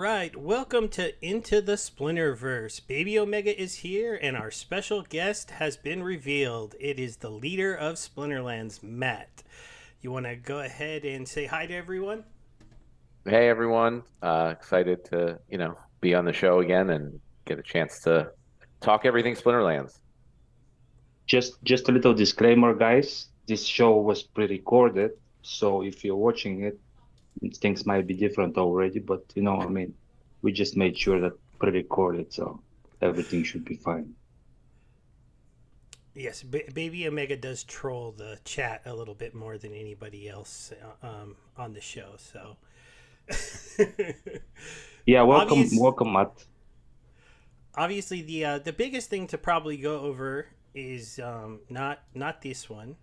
Right, welcome to Into the Splinterverse. Bebeomega is here, and our special guest has been revealed. It is the leader of Splinterlands, Matt. You want to go ahead and say hi to everyone? Hey everyone, excited to be on the show again and get a chance to talk everything Splinterlands. Just a little disclaimer, guys. This show was pre-recorded, so if you're watching it, things might be different already, but I mean, we just made sure that pre-recorded, so everything should be fine. Yes, Baby Omega does troll the chat a little bit more than anybody else on the show. So, Yeah, obvious, welcome, Matt. obviously, the biggest thing to probably go over is not this one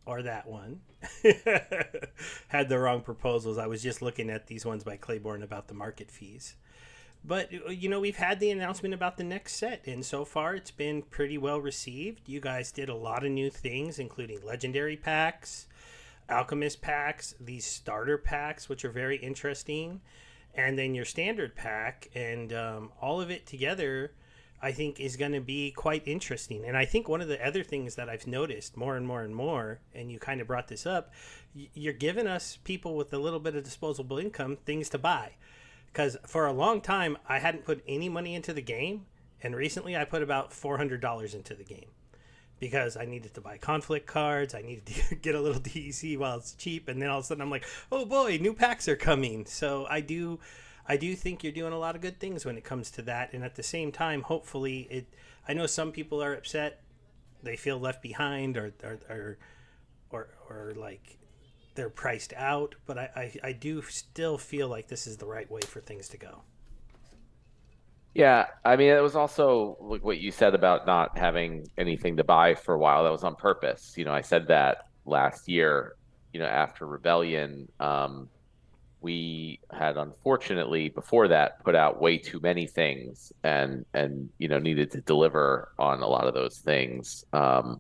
or that one. Had the wrong proposals. I was just looking at these ones by Claiborne about the market fees. But we've had the announcement about the next set, and so far it's been pretty well received. You guys did a lot of new things, including legendary packs, alchemist packs, these starter packs, which are very interesting, and then your standard pack, and all of it together. I think is going to be quite interesting. And I think one of the other things that I've noticed more and more and more, and you kind of brought this up, you're giving us people with a little bit of disposable income things to buy because for a long time I hadn't put any money into the game, and recently I put about $400 into the game because I needed to buy conflict cards. I needed to get a little DEC while it's cheap, and then all of a sudden I'm like, oh boy, new packs are coming. So I do think you're doing a lot of good things when it comes to that, and at the same time, hopefully it. I know some people are upset, they feel left behind, or like they're priced out, but I do still feel like this is the right way for things to go. Yeah, I mean it was also like what you said about not having anything to buy for a while. That was on purpose. I said that last year, after Rebellion. We had unfortunately before that put out way too many things and needed to deliver on a lot of those things. And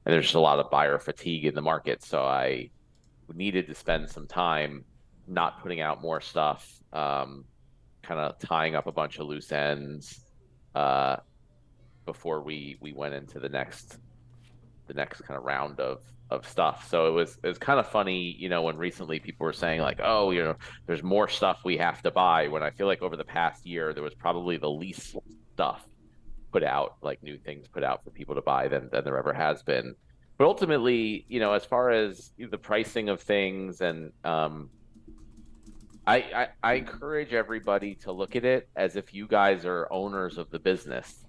there's just a lot of buyer fatigue in the market, so I needed to spend some time not putting out more stuff, kind of tying up a bunch of loose ends uh, before we went into the next kind of round of stuff. So it was kind of funny, when recently people were saying like, oh, there's more stuff we have to buy. When I feel like over the past year there was probably the least stuff put out, like new things put out for people to buy than there ever has been. But ultimately, as far as the pricing of things and I encourage everybody to look at it as if you guys are owners of the business.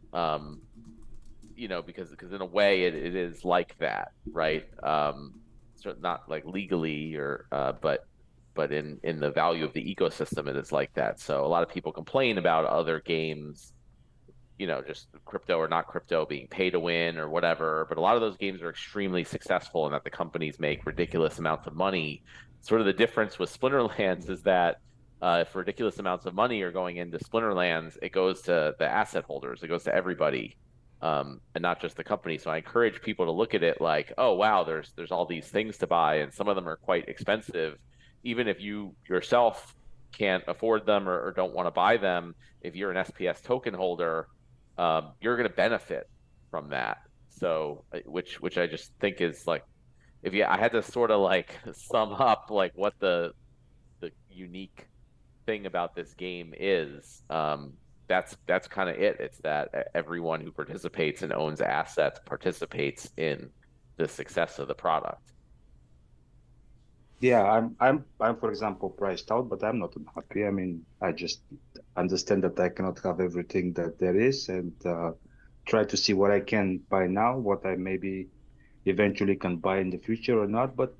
Because in a way it is like that, right? So not like legally or but in the value of the ecosystem, it is like that. So a lot of people complain about other games, just crypto or not crypto being pay to win or whatever. But a lot of those games are extremely successful and that the companies make ridiculous amounts of money. Sort of the difference with Splinterlands is that if ridiculous amounts of money are going into Splinterlands, it goes to the asset holders, it goes to everybody, and not just the company. So I encourage people to look at it like, oh wow, there's all these things to buy, and some of them are quite expensive. Even if you yourself can't afford them or don't want to buy them, if you're an SPS token holder, you're going to benefit from that. So, which I just think is like, if you, I had to sort of like sum up like what the unique thing about this game is. That's kind of it. It's that everyone who participates and owns assets participates in the success of the product. Yeah, I'm for example priced out, but I'm not unhappy. I mean, I just understand that I cannot have everything that there is, and try to see what I can buy now, what I maybe eventually can buy in the future or not. But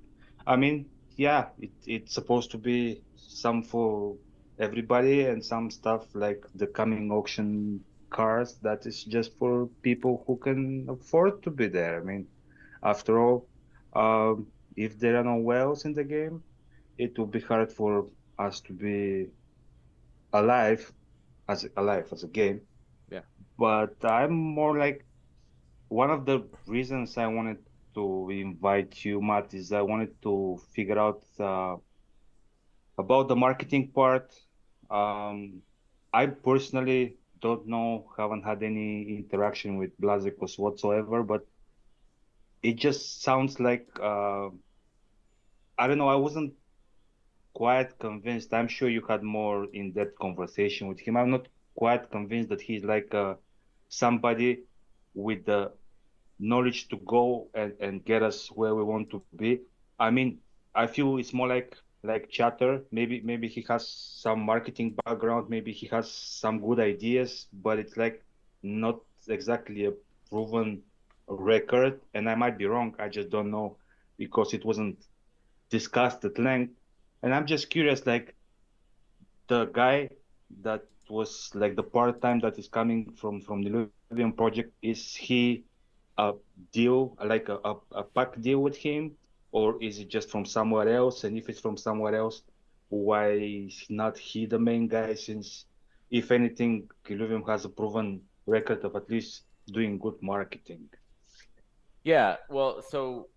I mean, yeah, it's supposed to be some for everybody and some stuff like the coming auction cars that is just for people who can afford to be there. I mean, after all, if there are no whales in the game, it will be hard for us to be alive as a game. Yeah. But I'm more like one of the reasons I wanted to invite you, Matt, is I wanted to figure out about the marketing part. Um, I personally don't know, haven't had any interaction with Blazikos whatsoever, but it just sounds like I don't know. I wasn't quite convinced. I'm sure you had more in-depth conversation with him. I'm not quite convinced that he's like somebody with the knowledge to go and get us where we want to be. I mean, I feel it's more like chatter. Maybe he has some marketing background, maybe he has some good ideas, but it's like not exactly a proven record. And I might be wrong. I just don't know because it wasn't discussed at length. And I'm just curious, like the guy that was like the part-time that is coming from the Illuvium project, is he a deal, like a pack deal with him, or is it just from somewhere else? And if it's from somewhere else, why is not he the main guy? Since if anything, Illuvium has a proven record of at least doing good marketing. Yeah, well, so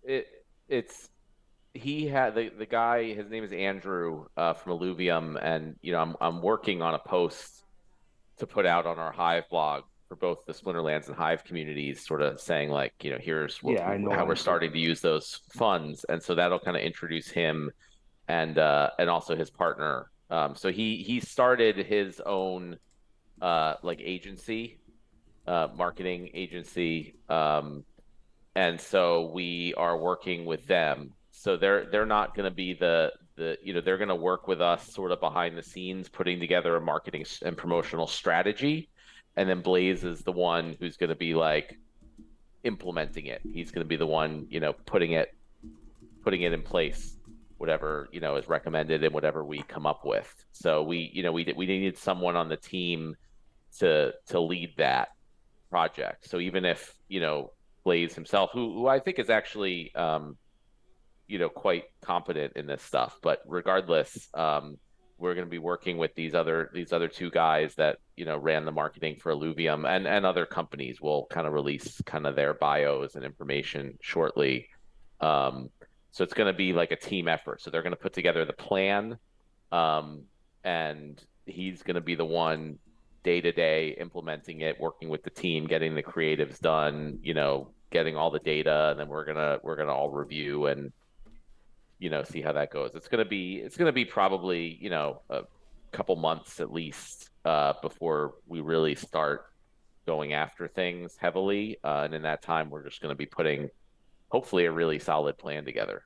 it it's he had the guy. His name is Andrew from Illuvium, and I'm working on a post to put out on our Hive blog for both the Splinterlands and Hive communities, sort of saying like, here's Yeah, I know how we're Andrew. starting to use those funds, and so that'll kind of introduce him and also his partner. So he started his own like agency, marketing agency, and so we are working with them. So they're not going to be they're going to work with us sort of behind the scenes, putting together a marketing and promotional strategy, and then Blaze is the one who's going to be like implementing it. He's going to be the one, putting it in place, whatever is recommended and whatever we come up with. So we needed someone on the team to lead that project. So even if Blaze himself, who I think is actually quite competent in this stuff, but regardless, we're going to be working with these other two guys that ran the marketing for Illuvium, and other companies will kind of release kind of their bios and information shortly. Um, so it's going to be like a team effort. So they're going to put together the plan, um, and he's going to be the one day to day implementing it, working with the team, getting the creatives done, getting all the data, and then we're gonna all review and see how that goes. It's gonna be probably a couple months at least before we really start going after things heavily, and in that time we're just going to be putting hopefully a really solid plan together.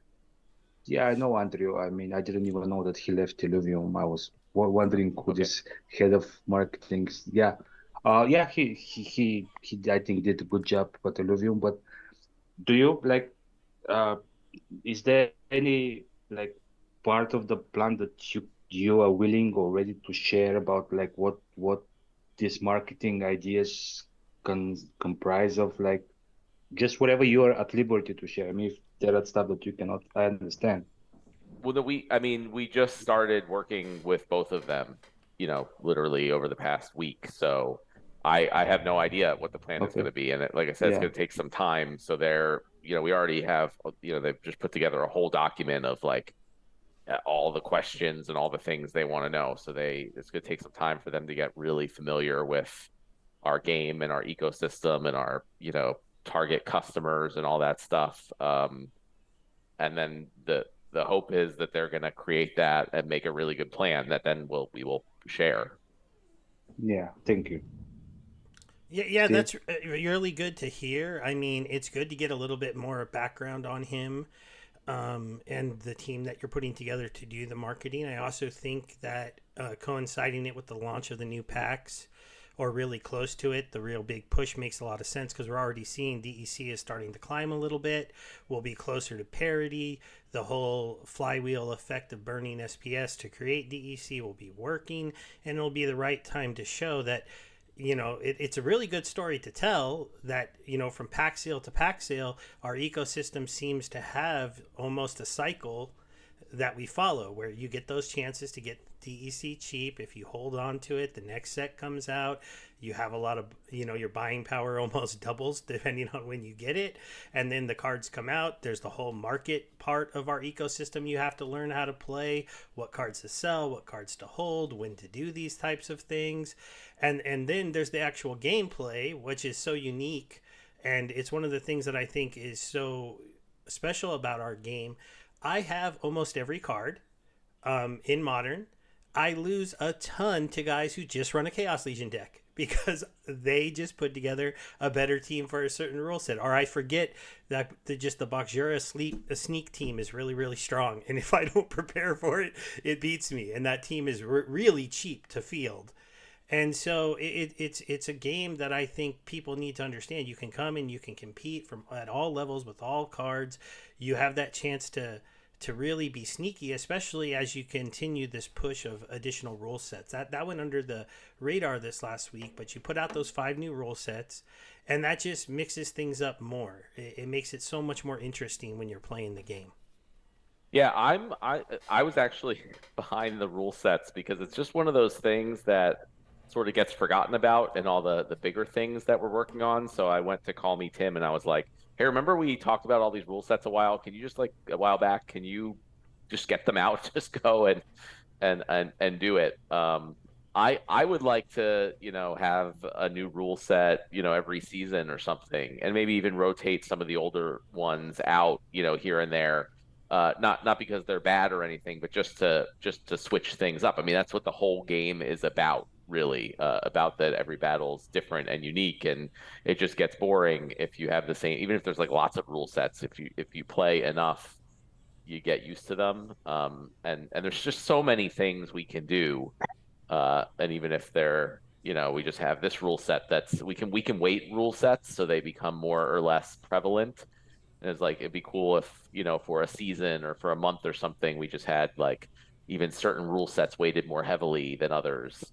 Yeah, I know Andrew. I mean, I didn't even know that he left Illuvium. I was wondering who Okay. this head of marketing is. Yeah, yeah, he I think did a good job at Illuvium. But do you like, uh, is there any like part of the plan that you are willing or ready to share about like what these marketing ideas can comprise of? Like just whatever you are at liberty to share. I mean, if there are stuff that you cannot, I understand. Well, I mean, we just started working with both of them, literally over the past week. So I have no idea what the plan is going Okay. to be. And like I said, it's Yeah. going to take some time. So we already have, they've just put together a whole document of like all the questions and all the things they want to know. So it's going to take some time for them to get really familiar with our game and our ecosystem and our, target customers and all that stuff. And then the hope is that they're going to create that and make a really good plan that then we will share. Yeah. Thank you, Yeah, Steve. that's really good to hear. I mean, it's good to get a little bit more background on him, and the team that you're putting together to do the marketing. I also think that coinciding it with the launch of the new packs, or really close to it, the real big push makes a lot of sense because we're already seeing DEC is starting to climb a little bit. We'll be closer to parity. The whole flywheel effect of burning SPS to create DEC will be working, and it'll be the right time to show that it's a really good story to tell that, from pack sale to pack sale, our ecosystem seems to have almost a cycle that we follow, where you get those chances to get DEC cheap. If you hold on to it, the next set comes out, you have a lot of, your buying power almost doubles depending on when you get it. And then the cards come out. There's the whole market part of our ecosystem you have to learn how to play, what cards to sell, what cards to hold, when to do these types of things. And then there's the actual gameplay, which is so unique. And it's one of the things that I think is so special about our game. I have almost every card in Modern. I lose a ton to guys who just run a Chaos Legion deck because they just put together a better team for a certain rule set. Or I forget that the Bakjura sneak team is really, really strong. And if I don't prepare for it, it beats me. And that team is really cheap to field. And so it's a game that I think people need to understand. You can come and you can compete at all levels with all cards. You have that chance to really be sneaky, especially as you continue this push of additional rule sets. That went under the radar this last week, but you put out those 5 new rule sets, and that just mixes things up more. It makes it so much more interesting when you're playing the game. Yeah, I was actually behind the rule sets because it's just one of those things that sort of gets forgotten about in all the bigger things that we're working on. So I went to Call Me Tim and I was like, hey, remember we talked about all these rule sets a while? Can you just a while back, can you just get them out? Just go and do it. I would like to, have a new rule set, every season or something, and maybe even rotate some of the older ones out, here and there. Not because they're bad or anything, but just to switch things up. I mean, that's what the whole game is about, really, about that every battle's different and unique, and it just gets boring if you have the same. Even if there's lots of rule sets, if you play enough, you get used to them. And there's just so many things we can do, and even if they're we just have this rule set that's we can weight rule sets so they become more or less prevalent. And it's it'd be cool if, for a season or for a month or something, we just had even certain rule sets weighted more heavily than others.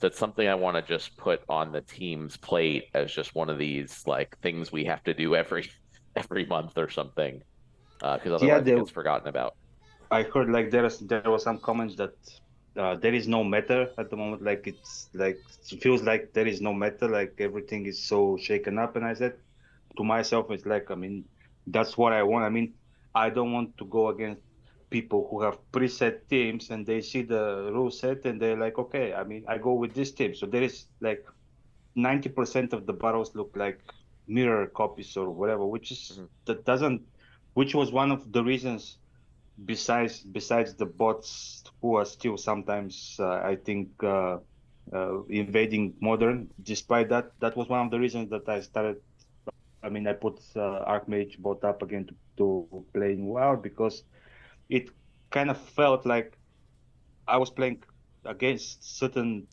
That's something I want to just put on the team's plate as just one of these things we have to do every month or something, because otherwise it gets forgotten about. I heard there was some comments that there is no meta at the moment. It feels like there is no meta. Everything is so shaken up, and I said to myself, it's that's what I want. I don't want to go against people who have preset teams and they see the rule set and they're like, okay, I go with this team. So there is 90% of the battles look like mirror copies or whatever, which is which was one of the reasons besides the bots who are still sometimes I think invading Modern. Despite that was one of the reasons that I started. I put Archmage bot up again to playing Wild, because it kind of felt like I was playing against certain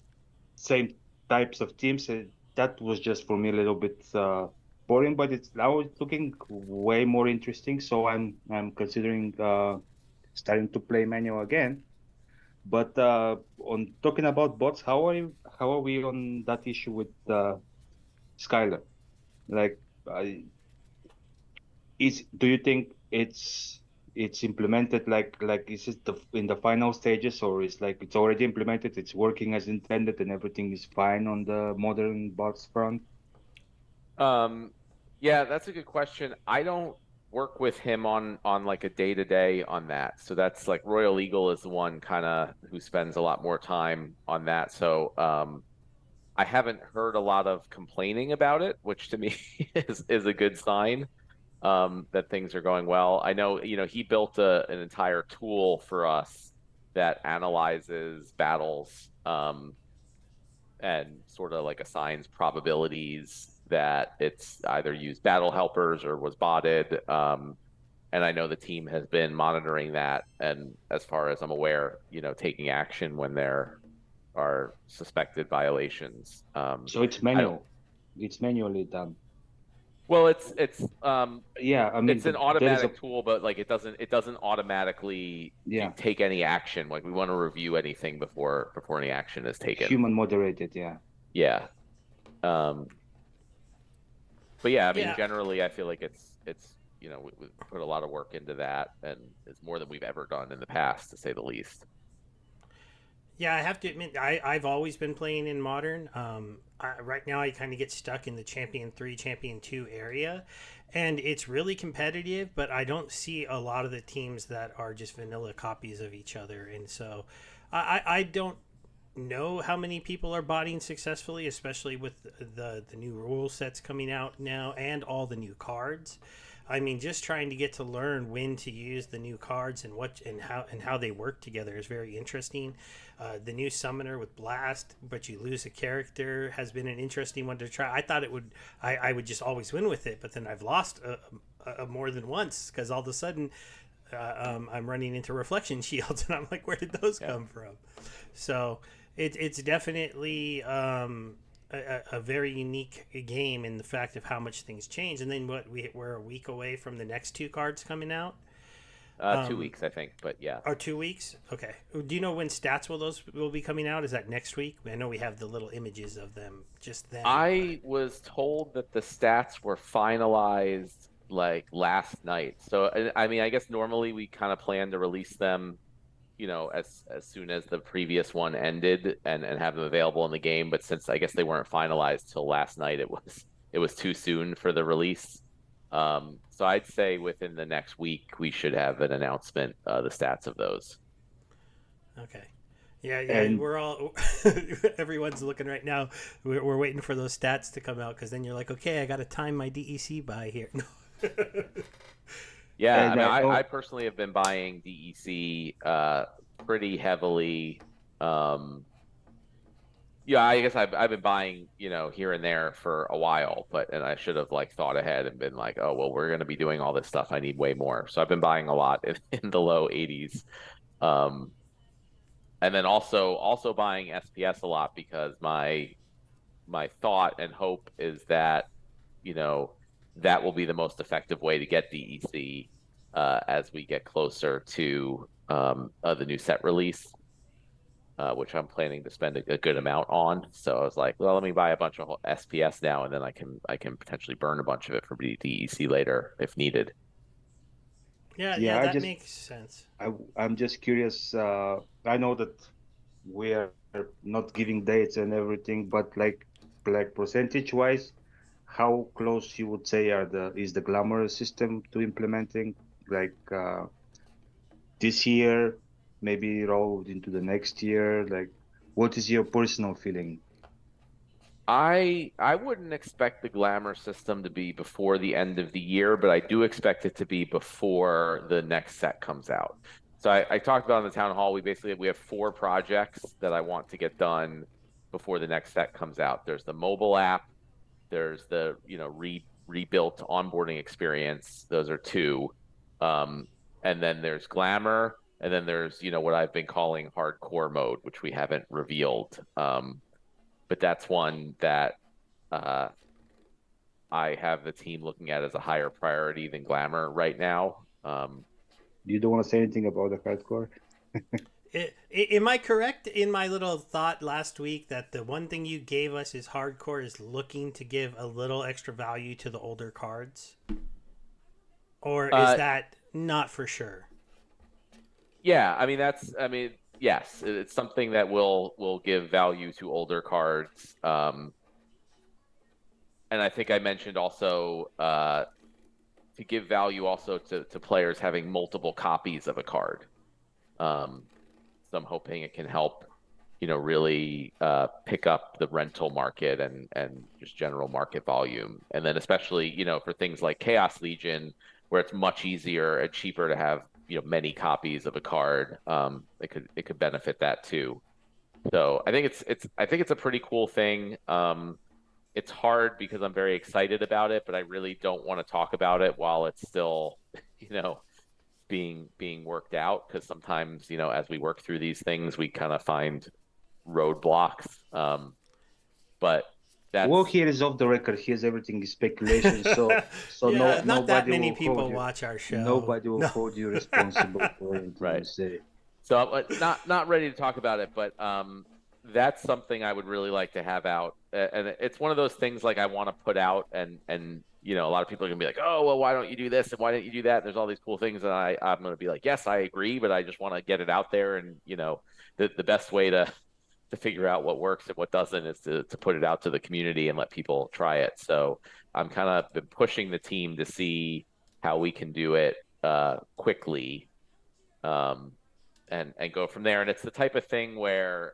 same types of teams. That was just for me a little bit boring, but it's now it's looking way more interesting. So I'm considering starting to play manual again. But on talking about bots, how are we on that issue with Skylar? Do you think it's implemented is it in the final stages, or is it's already implemented, it's working as intended, and everything is fine on the Modern bots front? Yeah, that's a good question. I don't work with him on a day-to-day on that. So that's Royal Eagle is the one kind of who spends a lot more time on that. So I haven't heard a lot of complaining about it, which to me is a good sign. That things are going well. I know, he built an entire tool for us that analyzes battles, and sort of assigns probabilities that it's either used battle helpers or was botted. And I know the team has been monitoring that, and as far as I'm aware, taking action when there are suspected violations. So it's manual. It's manually done. Well, it's yeah, it's an automatic tool, but it doesn't automatically take any action. We want to review anything before any action is taken. Human moderated, yeah. Yeah. But yeah, generally I feel like it's we put a lot of work into that, and it's more than we've ever done in the past, to say the least. Yeah, I have to admit, I've always been playing in Modern. Right now, I kind of get stuck in the Champion 3, Champion 2 area, and it's really competitive, but I don't see a lot of the teams that are just vanilla copies of each other. And so I don't know how many people are botting successfully, especially with the new rule sets coming out now and all the new cards. I mean, just trying to get to learn when to use the new cards and what and how they work together is very interesting. The new summoner with blast, but you lose a character, has been an interesting one to try. I thought I would just always win with it, but then I've lost more than once because all of a sudden I'm running into reflection shields, and I'm like, where did those come from? So it's definitely a very unique game in the fact of how much things change. And then we're a week away from the next two cards coming out. 2 weeks, I think, but yeah. Or 2 weeks? Okay. Do you know when stats will be coming out? Is that next week? I know we have the little images of them just then. I was told that the stats were finalized like last night. So I mean, I guess normally we kind of plan to release them, as soon as the previous one ended and have them available in the game. But since I guess they weren't finalized till last night, it was too soon for the release. So I'd say within the next week we should have an announcement, the stats of those. Okay. Yeah, And we're all everyone's looking right now. We're waiting for those stats to come out because then you're like, okay, I got to time my DEC buy here. Yeah, and I mean, I I personally have been buying DEC pretty heavily. Yeah, I guess I've been buying, here and there for a while, and I should have like thought ahead and been like, oh well, we're going to be doing all this stuff. I need way more. So I've been buying a lot in the low 80s. And then also buying SPS a lot because my thought and hope is that, that will be the most effective way to get DEC as we get closer to the new set release, which I'm planning to spend a good amount on. So I was like, well, let me buy a bunch of SPS now, and then I can potentially burn a bunch of it for DEC later if needed. Yeah, that makes sense. I'm just curious. I know that we are not giving dates and everything, but like percentage wise, how close you would say is the glamour system to implementing like this year, maybe rolled into the next year? Like, what is your personal feeling? I wouldn't expect the glamour system to be before the end of the year, but I do expect it to be before the next set comes out. So I talked about in the town hall, we have 4 projects that I want to get done before the next set comes out. There's the mobile app, there's the rebuilt onboarding experience. Those are 2, and then there's glamour, and then there's what I've been calling hardcore mode, which we haven't revealed. But that's one that I have the team looking at as a higher priority than glamour right now. You don't want to say anything about the hardcore? Am I correct in my little thought last week that the one thing you gave us is hardcore is looking to give a little extra value to the older cards? Or is that not for sure? Yeah, I mean, yes, it's something that will give value to older cards. And I think I mentioned also to give value also to players having multiple copies of a card. So I'm hoping it can help, really pick up the rental market and just general market volume. And then especially, for things like Chaos Legion, where it's much easier and cheaper to have many copies of a card, it could benefit that too. So I think it's a pretty cool thing. It's hard because I'm very excited about it, but I really don't want to talk about it while it's still being worked out, because sometimes as we work through these things we kind of find roadblocks. But that's... Well, here is off the record. Here's everything is speculation. So yeah, not that nobody many will people hold you, watch our show. Nobody will hold you responsible for anything you Right. say. So I'm not ready to talk about it, but that's something I would really like to have out. And it's one of those things like I want to put out and a lot of people are gonna be like, oh, well, why don't you do this and why don't you do that? And there's all these cool things, and I'm gonna be like, yes, I agree, but I just want to get it out there, and the best way to figure out what works and what doesn't is to put it out to the community and let people try it. So I'm kind of been pushing the team to see how we can do it quickly, and go from there. And it's the type of thing where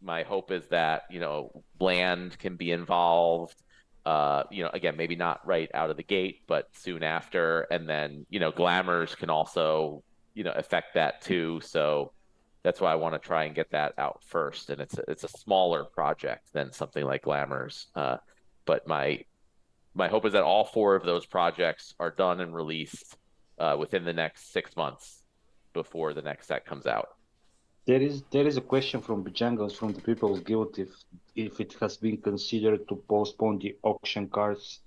my hope is that Bland can be involved. Again, maybe not right out of the gate, but soon after, and then Glamours can also affect that too. So that's why I want to try and get that out first. And it's a smaller project than something like Glamours. But my hope is that all 4 of those projects are done and released within the next 6 months before the next set comes out. There is a question from Bejangles from the People's Guild if it has been considered to postpone the auction cards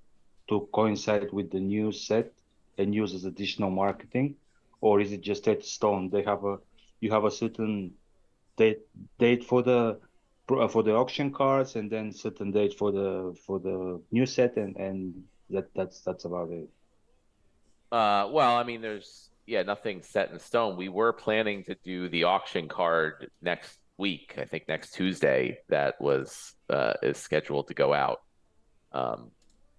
to coincide with the new set and use as additional marketing, or is it just set in stone? You have a certain date for the auction cards and then certain date for the new set, and that's about it. Well, I mean, there's nothing set in stone. We were planning to do the auction card next week. I think next Tuesday that is scheduled to go out.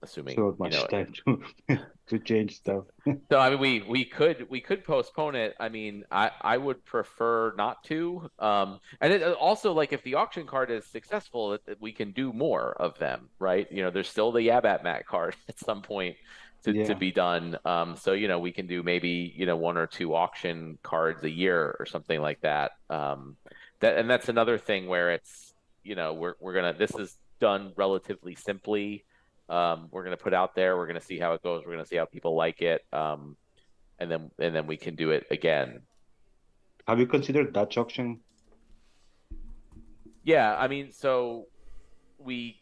Assuming So much time to change stuff. So I mean, we could postpone it. I mean, I would prefer not to. And it also, like, if the auction card is successful, we can do more of them, right? There's still the Yabat Mat card at some point to be done. So we can do maybe 1 or 2 auction cards a year or something like that. That's another thing where it's this is done relatively simply. We're gonna put out there. We're gonna see how it goes. We're gonna see how people like it, and then we can do it again. Have you considered Dutch auction? Yeah, I mean, so we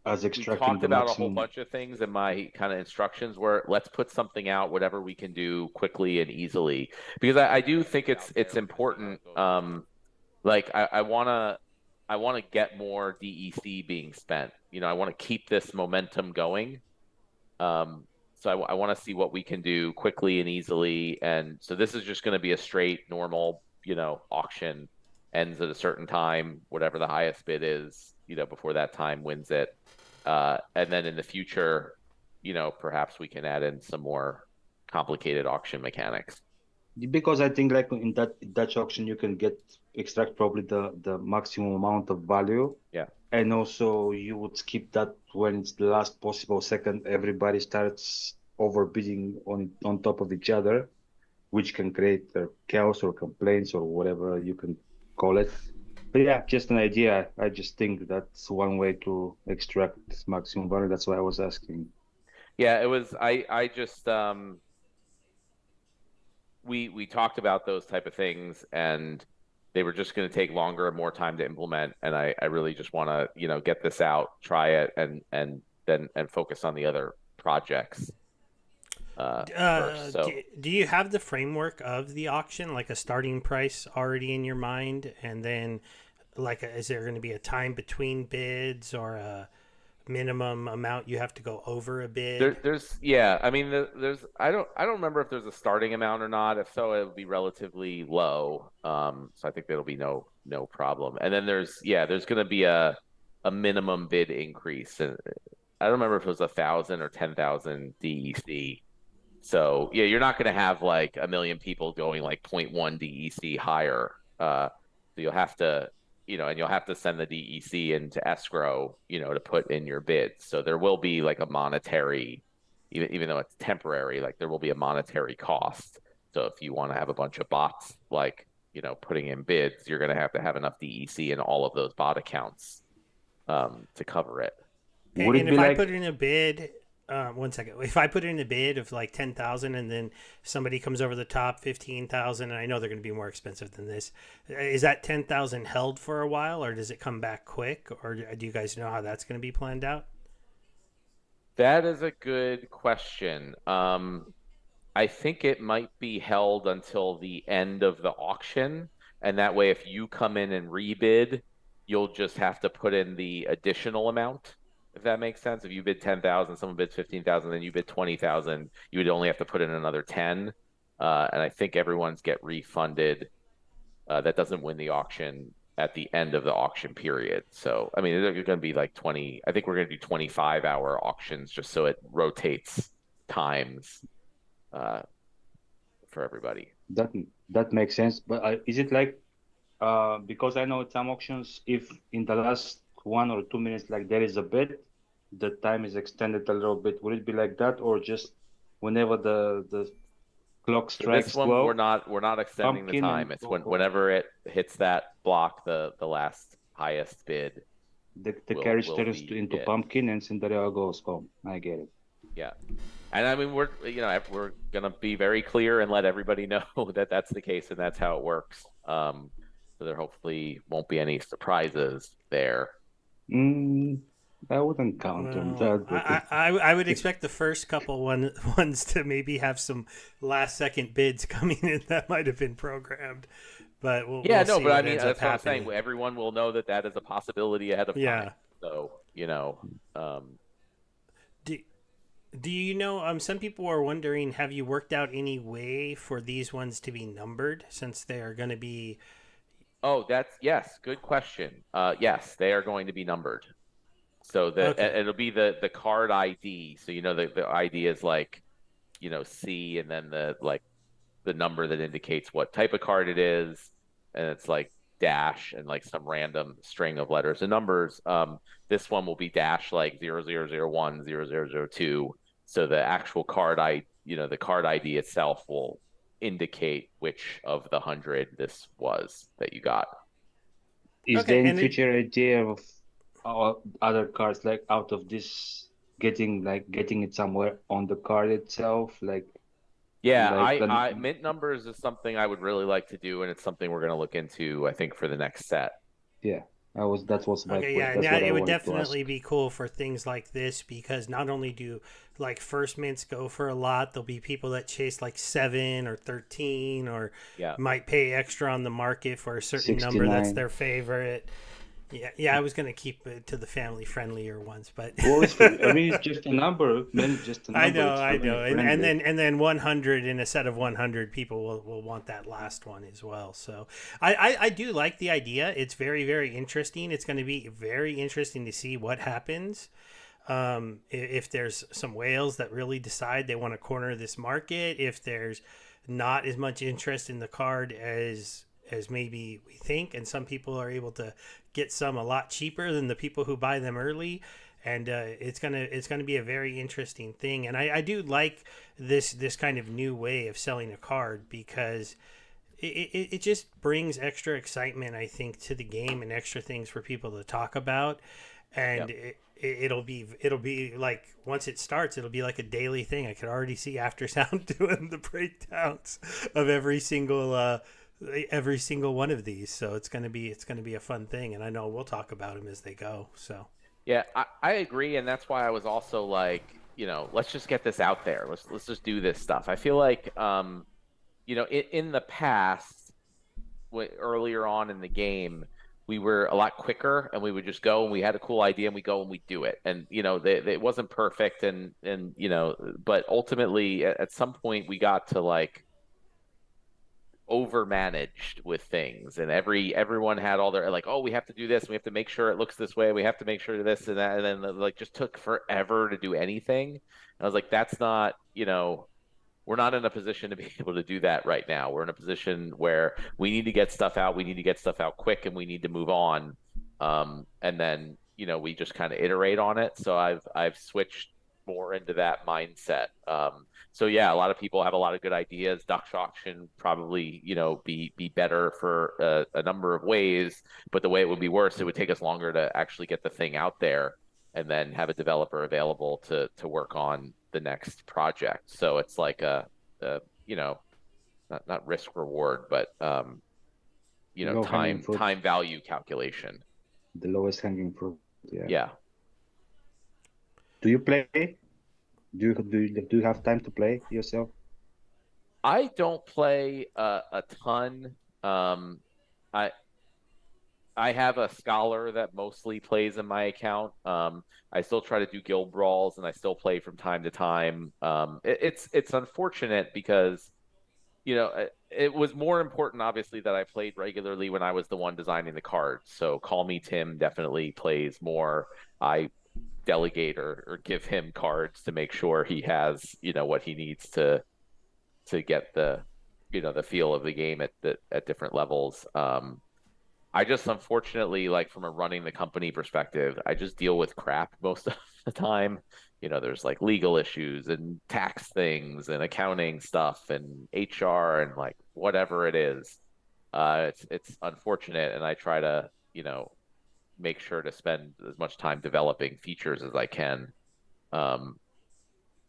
talked about a whole bunch of things, and my kind of instructions were, let's put something out, whatever we can do quickly and easily, because I do think it's important. Like I want to get more DEC being spent. I want to keep this momentum going. So I want to see what we can do quickly and easily. And so this is just going to be a straight, normal, auction, ends at a certain time, whatever the highest bid is, before that time wins it. And then in the future, perhaps we can add in some more complicated auction mechanics. Because I think, like, in that Dutch auction, you can extract probably the maximum amount of value. Yeah. And also you would skip that when it's the last possible second. Everybody starts overbidding on top of each other, which can create chaos or complaints or whatever you can call it. But yeah, just an idea. I just think that's one way to extract maximum value. That's why I was asking. Yeah, it was. I just we talked about those type of things, and they were just going to take longer and more time to implement. And I really just want to get this out, try it, and then focus on the other projects. First. So, do you have the framework of the auction, like a starting price already in your mind, and then is there going to be a time between bids or a minimum amount you have to go over a bid? I mean, I don't remember if there's a starting amount or not. If so, it would be relatively low. So I think that'll be no problem. And then there's going to be a minimum bid increase. And I don't remember if it was 1,000 or 10,000 DEC. So yeah, you're not going to have like 1 million people going like 0.1 DEC higher. So you'll have to, and you'll have to send the DEC into escrow, to put in your bids. So there will be like a monetary, even though it's temporary, like there will be a monetary cost. So if you want to have a bunch of bots, like, putting in bids, you're going to have enough DEC in all of those bot accounts to cover it. And if I put in a bid, 1 second. If I put in a bid of like 10,000 and then somebody comes over the top 15,000, and I know they're going to be more expensive than this, is that 10,000 held for a while, or does it come back quick, or do you guys know how that's going to be planned out? That is a good question. I think it might be held until the end of the auction, and that way, if you come in and rebid, you'll just have to put in the additional amount. if that makes sense. If you bid 10,000, someone bids 15,000, then you bid 20,000, you would only have to put in another 10. And I think everyone's get refunded. That doesn't win the auction at the end of the auction period. So, I mean, they're going to be like 20. I think we're going to do 25-hour auctions just so it rotates times for everybody. That makes sense. But is it like because I know at some auctions, if in the last 1 or 2 minutes, like there is a bid, the time is extended a little bit. Would it be like that, or just whenever the clock For this strikes one, 12, we're not extending the pumpkin and time. It's go home? whenever it hits that block, the last highest bid The carriage will turns be into it. pumpkin and Cinderella goes home. I get it. Yeah. And I mean, we're gonna be very clear and let everybody know that that's the case and that's how it works. So there hopefully won't be any surprises there. I wouldn't count on that, but I would expect the first couple ones to maybe have some last second bids coming in that might have been programmed, but we'll No, see but I what mean, ends up that's what I'm happening. saying. Everyone will know that that is a possibility ahead of time. Yeah. So, Do, do you know? Some people are wondering: have you worked out any way for these ones to be numbered since they are going to be? oh, yes, good question. Yes, they are going to be numbered. So Okay. it'll be the card ID. So the ID is like C and then the number that indicates what type of card it is, and it's like dash and like some random string of letters and numbers. This one will be dash like 0001 0002. So the actual the card ID itself will indicate which of the 100 this was that you got. is there Okay. any And future idea of other cards like out of this getting it somewhere on the card itself, Yeah, like I an mint numbers is something I would really like to do, and it's something we're going to look into, I think, for the next set. yeah. That was my okay, question. yeah, and That's what I it would wanted to ask. definitely be cool for things like this because not only do like first mints go for a lot, there'll be people that chase like 7 or 13 or Yeah. might pay extra on the market for a certain number that's 69. their favorite. Yeah, I was gonna keep it to the family friendlier ones, but Well, I mean, it's just a number, man. It's just a number. It's I family know, friendly. and then 100 in a set of 100 people will want that last one as well. So I do like the idea. It's very interesting. It's going to be very interesting to see what happens. If there's some whales that really decide they want to corner this market, if there's not as much interest in the card as maybe we think, and some people are able to get some a lot cheaper than the people who buy them early, and it's gonna be a very interesting thing. And I do like this kind of new way of selling a card because it just brings extra excitement, I think, to the game and extra things for people to talk about. And Yep. it'll be like once it starts, it'll be like a daily thing. I could already see After Sound doing the breakdowns of every single one of these. So it's gonna be a fun thing, and I know we'll talk about them as they go. So Yeah, I agree, and that's why I was also like, let's just get this out there. Let's just do this stuff. I feel like, in the past, earlier on in the game, we were a lot quicker, and we would just go, and we had a cool idea, and we go and we do it, and it wasn't perfect, and but ultimately, at some point, we got to like overmanaged with things, and everyone had all their like, oh, we have to do this, we have to make sure it looks this way, we have to make sure this and that, and then like just took forever to do anything. And I was like, that's not, we're not in a position to be able to do that right now. We're in a position where we need to get stuff out, we need to get stuff out quick, and we need to move on. And then we just kind of iterate on it. So I've switched more into that mindset. So yeah, a lot of people have a lot of good ideas. Dutch auction probably, be better for a number of ways, but the way it would be worse, it would take us longer to actually get the thing out there and then have a developer available to work on the next project. So it's like a not risk reward, but Low hanging fruit, time value calculation. the lowest hanging fruit. Yeah. Yeah. Do you play? Do you have time to play yourself? I don't play a ton. I I have a scholar that mostly plays in my account. I still try to do guild brawls, and I still play from time to time. It's unfortunate because it was more important, obviously, that I played regularly when I was the one designing the cards. So Call Me Tim definitely plays more. I delegate or give him cards to make sure he has what he needs to get the feel of the game at different levels. I just unfortunately, like from a running the company perspective, I just deal with crap most of the time. There's like legal issues and tax things and accounting stuff and HR and like whatever it is. It's unfortunate, and I try to, make sure to spend as much time developing features as I can. Um,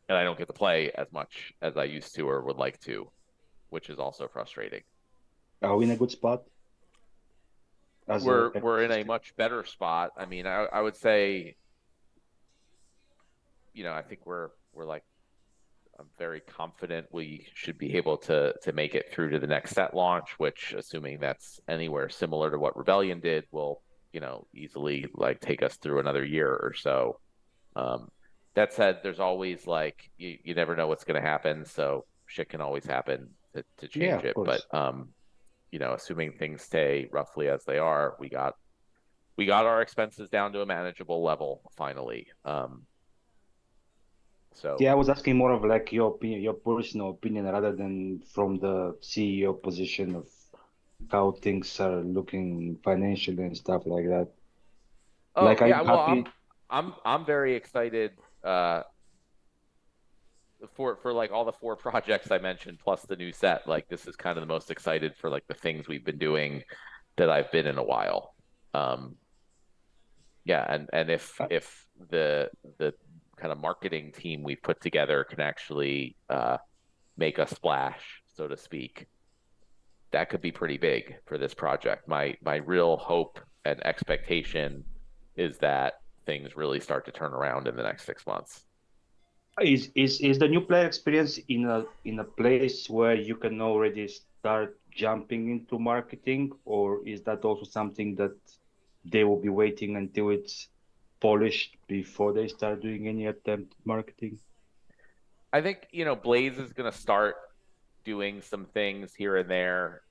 and I don't get to play as much as I used to or would like to, which is also frustrating. Are we in a good spot as a We're in a ecosystem? much better spot. I mean, I would say, I think we're like I'm very confident we should be able to make it through to the next set launch, which, assuming that's anywhere similar to what Rebellion did, will, easily like take us through another year or so. Um, that said, there's always like you never know what's going to happen, so shit can always happen to Yeah, change of it. But course. assuming things stay roughly as they are, we got our expenses down to a manageable level finally. So Yeah, I was asking more of like your opinion, your personal opinion, rather than from the CEO position of how things are looking financially and stuff like that. oh Like, are yeah, you well happy? I'm very excited uh for like all the four projects I mentioned plus the new set. Like this is kind of the most excited for like the things we've been doing that I've been in a while. Um yeah, and if the kind of marketing team we've put together can actually make a splash, so to speak, that could be pretty big for this project. My real hope and expectation is that things really start to turn around in the next 6 months. Is the new player experience in a place where you can already start jumping into marketing, or is that also something that they will be waiting until it's polished before they start doing any attempt at marketing? I think, Blaze is going to start doing some things here and there,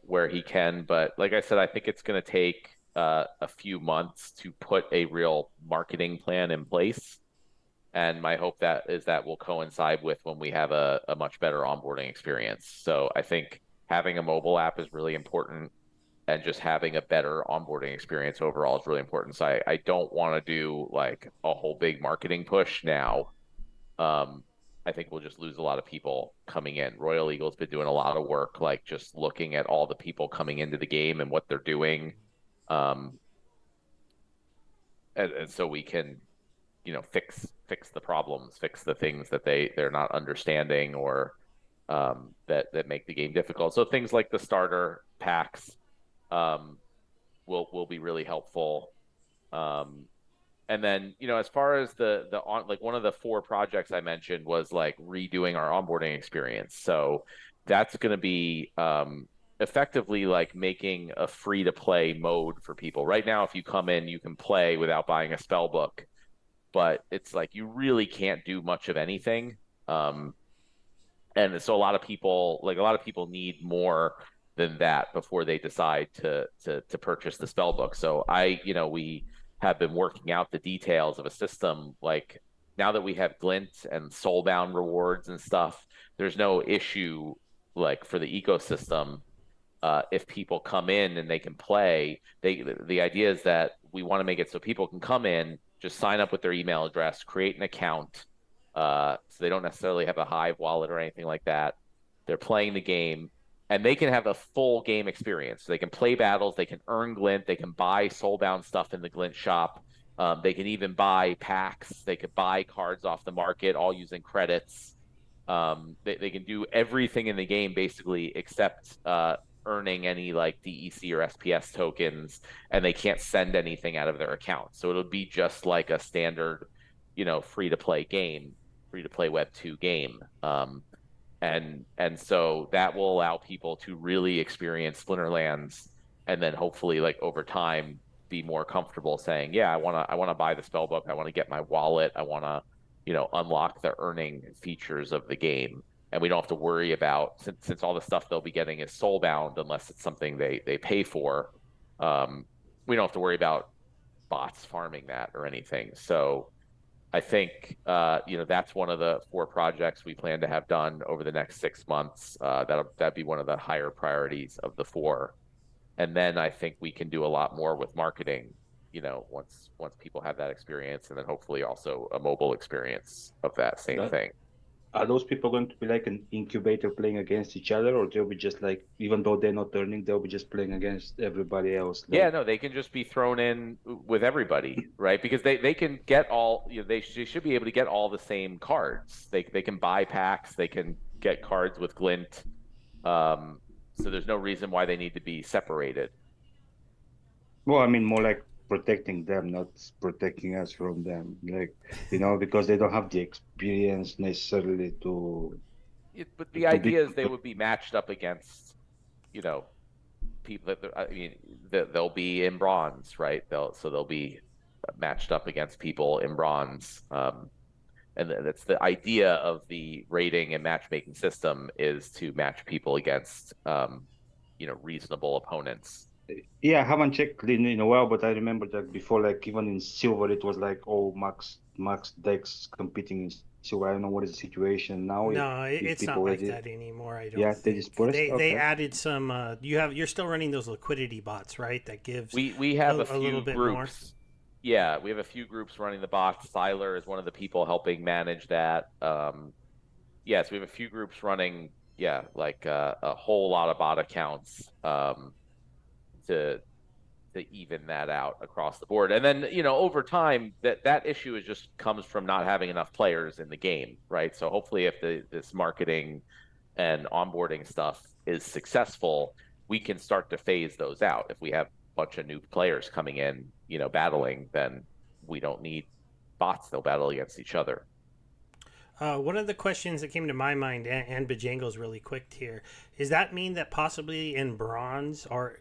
where he can. But like I said, I think it's going to take a few months to put a real marketing plan in place. And my hope that will coincide with when we have a much better onboarding experience. So I think having a mobile app is really important, and just having a better onboarding experience overall is really important. So I don't want to do like a whole big marketing push now. um, I think we'll just lose a lot of people coming in. Royal Eagle's been doing a lot of work, like just looking at all the people coming into the game and what they're doing. Um, and so we can, fix the problems, fix the things that they're not understanding, or that make the game difficult. So things like the starter packs um, will be really helpful. Um, And then, as far as the on like one of the four projects I mentioned was like redoing our onboarding experience. So that's going to be effectively like making a free to play mode for people. Right now, if you come in, you can play without buying a spell book, but it's like you really can't do much of anything. Um, and so a lot of people need more than that before they decide to purchase the spell book. So we have been working out the details of a system. Like now that we have glint and soulbound rewards and stuff, there's no issue like for the ecosystem. If people come in and they can play, the idea is that we want to make it so people can come in, just sign up with their email address, create an account, so they don't necessarily have a Hive wallet or anything like that. They're playing the game, and they can have a full game experience. So they can play battles, they can earn glint, they can buy soulbound stuff in the glint shop. They can even buy packs. They could buy cards off the market, all using credits. They can do everything in the game basically except earning any like DEC or SPS tokens, and they can't send anything out of their account. So it'll be just like a standard, free to play game, free to play Web 2 game. And so that will allow people to really experience Splinterlands and then hopefully like over time be more comfortable saying, yeah, I want to buy the spell book, I want to get my wallet, I want to, unlock the earning features of the game. And we don't have to worry about, since all the stuff they'll be getting is soul bound unless it's something they pay for. We don't have to worry about bots farming that or anything. So I think that's one of the 4 projects we plan to have done over the next 6 months. That'd be one of the higher priorities of the 4. And then I think we can do a lot more with marketing, once people have that experience, and then hopefully also a mobile experience of that same thing. Are those people going to be like an incubator playing against each other, or they'll be just like, even though they're not earning, they'll be just playing against everybody else? Like... Yeah, no, they can just be thrown in with everybody, right? Because they can get all, they should be able to get all the same cards. They can buy packs, they can get cards with Glint. So there's no reason why they need to be separated. Well, I mean, more like protecting them, not protecting us from them, like, because they don't have the experience necessarily to. But the idea is they would be matched up against, people that they'll be in bronze, right? They'll be matched up against people in bronze. And that's the idea of the rating and matchmaking system, is to match people against, reasonable opponents. Yeah, I haven't checked in a while, but I remember that before, like even in silver, it was like max decks competing in silver. I don't know what is the situation now. No, it's not like that anymore. I don't. Yeah, think. they just put it. They added some. You're still running those liquidity bots, right? That gives we have a few little bit groups. More. Yeah, we have a few groups running the bots. Siler is one of the people helping manage that. Yes, we have a few groups running. Yeah, like a whole lot of bot accounts. To even that out across the board. And then, over time, that issue comes from not having enough players in the game, right? So hopefully if this marketing and onboarding stuff is successful, we can start to phase those out. If we have a bunch of new players coming in, battling, then we don't need bots. They'll battle against each other. One of the questions that came to my mind, and Bajangles really quick here, does that mean that possibly in bronze or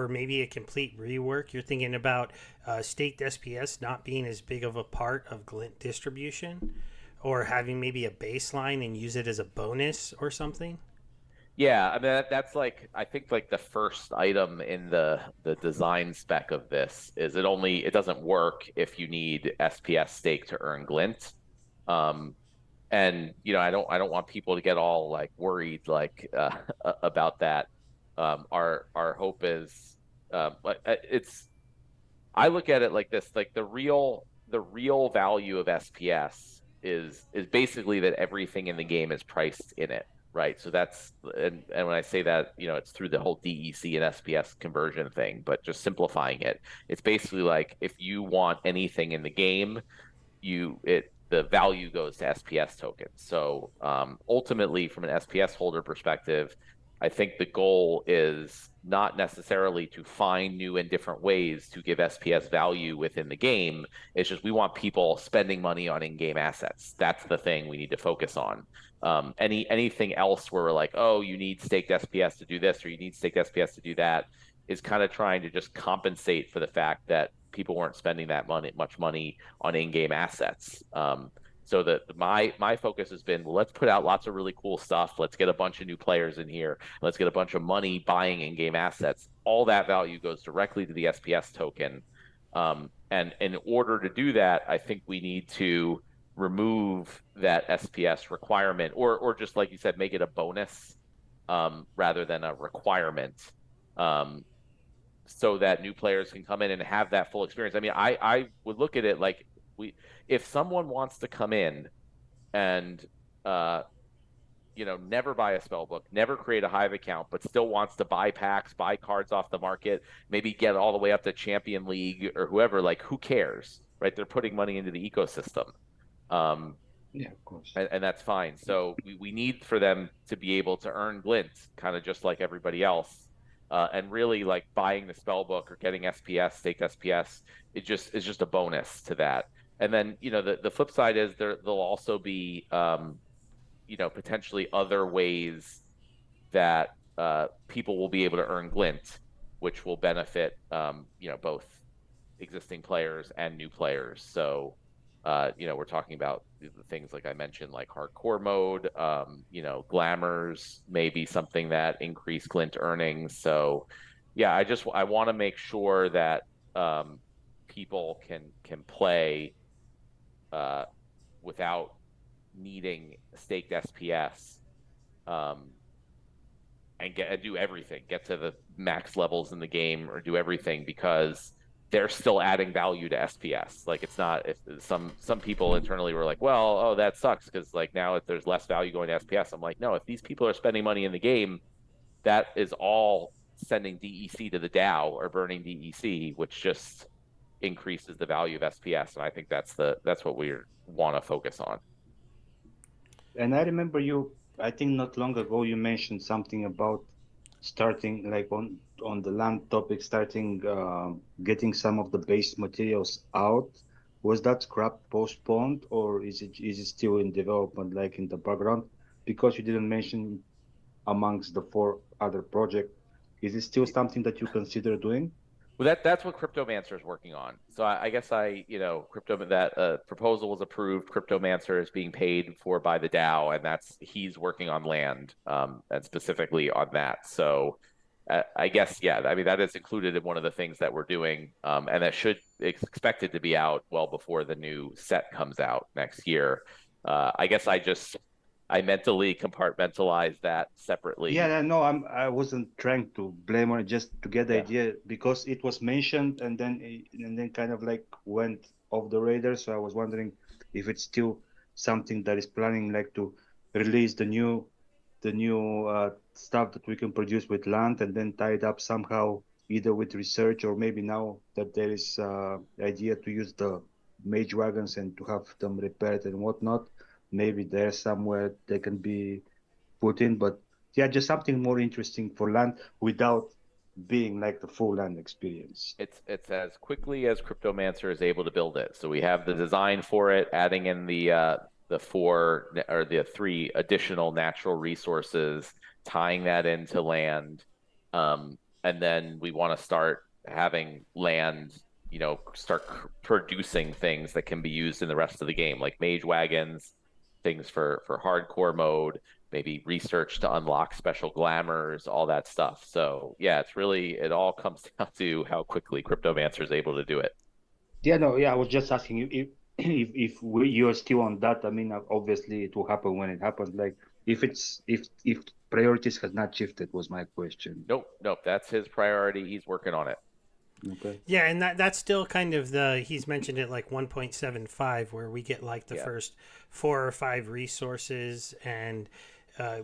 maybe a complete rework, you're thinking about staked SPS not being as big of a part of Glint distribution, or having maybe a baseline and use it as a bonus or something? Yeah, I mean that's like, I think like the first item in the design spec of this is it doesn't work if you need SPS stake to earn Glint. And I don't want people to get all like worried about that. Our hope is, I look at it like this, like the real value of SPS is basically that everything in the game is priced in it, right? So that's, and when I say that, it's through the whole DEC and SPS conversion thing, but just simplifying it, it's basically like if you want anything in the game, the value goes to SPS tokens. So ultimately, from an SPS holder perspective, I think the goal is not necessarily to find new and different ways to give SPS value within the game. It's just we want people spending money on in-game assets. That's the thing we need to focus on. Anything else where we're like, oh, you need staked SPS to do this, or you need staked SPS to do that, is kind of trying to just compensate for the fact that people weren't spending much money on in-game assets. So that my focus has been, well, let's put out lots of really cool stuff. Let's get a bunch of new players in here. Let's get a bunch of money buying in-game assets. All that value goes directly to the SPS token. And in order to do that, I think we need to remove that SPS requirement, or just like you said, make it a bonus rather than a requirement, so that new players can come in and have that full experience. I mean, I would look at it like, if someone wants to come in and never buy a spell book, never create a Hive account, but still wants to buy packs, buy cards off the market, maybe get all the way up to Champion League or whoever, like, who cares, right? They're putting money into the ecosystem. Yeah, of course. And that's fine. So we need for them to be able to earn Glint, kind of just like everybody else. And really, like, buying the spell book or getting SPS, staked SPS, is just a bonus to that. And then, the flip side is there'll also be, potentially other ways that people will be able to earn Glint, which will benefit both existing players and new players. So we're talking about the things like I mentioned, like hardcore mode, glamours, maybe something that increase glint earnings. So yeah, I want to make sure that people can play without needing staked SPS, um, and do everything, get to the max levels in the game or do everything, because they're still adding value to SPS. Like, it's not, if some people internally were like, well, oh, that sucks because like now if there's less value going to SPS. I'm like, no, if these people are spending money in the game, that is all sending DEC to the DAO or burning DEC, which just increases the value of SPS. And I think that's what we want to focus on. And I remember I think not long ago, you mentioned something about starting, like on the land topic, starting getting some of the base materials out. Was that scrap postponed, or is it still in development, like in the background? Because you didn't mention amongst the 4 other projects. Is it still something that you consider doing? Well, that's what Cryptomancer is working on. So I guess that proposal was approved. Cryptomancer is being paid for by the DAO, and he's working on land, and specifically on that. So I guess, yeah, I mean, that is included in one of the things that we're doing, and that should expected to be out well before the new set comes out next year. I guess I mentally compartmentalize that separately. Yeah, no, I wasn't trying to blame on it, just to get the Yeah. idea, because it was mentioned and then kind of like went off the radar. So I was wondering if it's still something that is planning, like, to release the new stuff that we can produce with land and then tie it up somehow, either with research, or maybe now that there is idea to use the mage wagons and to have them repaired and whatnot, maybe there's somewhere they can be put in. But yeah, just something more interesting for land without being like the full land experience. It's as quickly as Cryptomancer is able to build it. So we have the design for it, adding in the 3 additional natural resources, tying that into land, and then we want to start having land, start producing things that can be used in the rest of the game, like mage wagons, things for hardcore mode, maybe research to unlock special glamours, all that stuff. So yeah, it all comes down to how quickly Cryptomancer is able to do it. Yeah, no, yeah, I was just asking you if you're still on that. I mean, obviously it will happen when it happens. Like, if priorities has not shifted, was my question. Nope, that's his priority. He's working on it. Okay. Yeah, and that's still kind of he's mentioned it like 1.75, where we get like the first 4 or 5 resources, and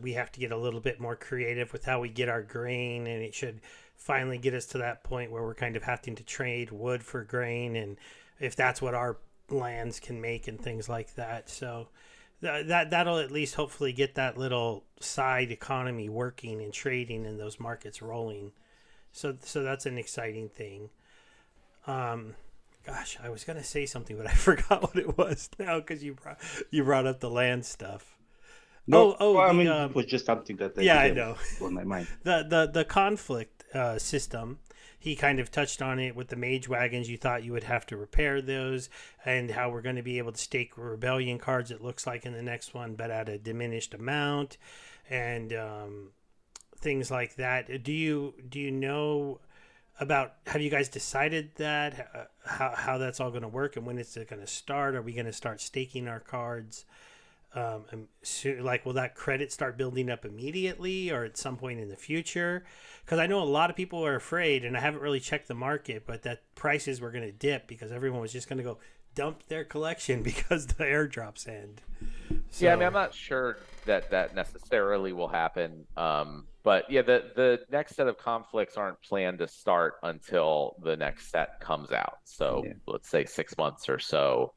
we have to get a little bit more creative with how we get our grain, and it should finally get us to that point where we're kind of having to trade wood for grain, and if that's what our lands can make and things like that. So that'll at least hopefully get that little side economy working and trading and those markets rolling. So that's an exciting thing. Gosh, I was gonna say something, but I forgot what it was now because you brought up the land stuff. No, I mean, it was just something that I know on my mind. The conflict system. He kind of touched on it with the mage wagons. You thought you would have to repair those, and how we're going to be able to stake rebellion cards, it looks like, in the next one, but at a diminished amount, and things like that. Do you know about, have you guys decided that, how that's all going to work, and when it's going to start? Are we going to start staking our cards? Will that credit start building up immediately or at some point in the future? Because I know a lot of people are afraid, and I haven't really checked the market, but that prices were going to dip because everyone was just going to go dump their collection because the airdrops end. So, yeah, I mean, I'm not sure that necessarily will happen. But yeah, the next set of conflicts aren't planned to start until the next set comes out. So let's say 6 months or so.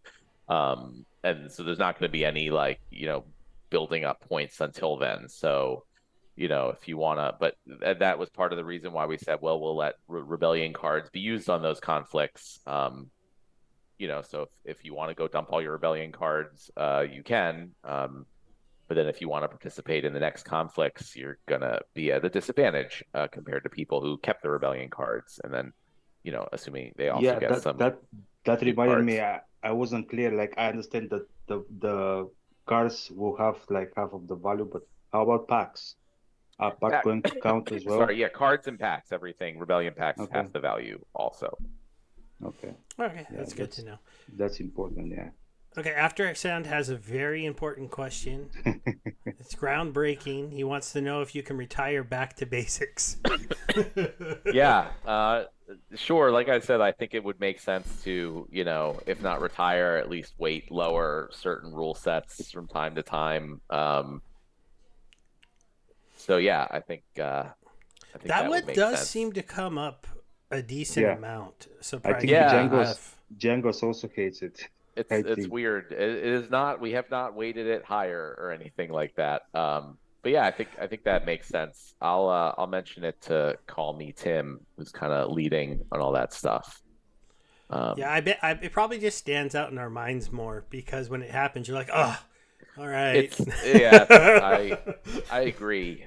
And so there's not going to be any building up points until then. So, if you want to, but that was part of the reason why we said, well, we'll let rebellion cards be used on those conflicts. So if you want to go dump all your rebellion cards, you can. But But then if you want to participate in the next conflicts, you're gonna be at a disadvantage compared to people who kept the rebellion cards, and then, assuming they also Yeah, get some that new reminded cards. me. I wasn't clear. Like I understand that the cars will have like half of the value, but how about packs? Are pack Pack, going to count as sorry, well? yeah, cards and packs, everything. Rebellion packs Okay, half the value also. okay, Okay, yeah, that's good to know. that's important. Yeah. Okay, After Sound has a very important question. It's groundbreaking. He wants to know if you can retire back to basics. Yeah, sure. Like I said, I think it would make sense to, if not retire, at least weight lower certain rule sets from time to time. So yeah, I think That that one would make does sense. seem to come up a decent Yeah, amount, I think surprisingly Yeah, Django's also hates it. I it's think. weird. It is not. We have not weighted it higher or anything like that. But yeah, I think that makes sense. I'll mention it to Call Me Tim, who's kind of leading on all that stuff. Yeah, Um, I bet it probably just stands out in our minds more because when it happens, you're like, oh, all right. it's yes, I agree.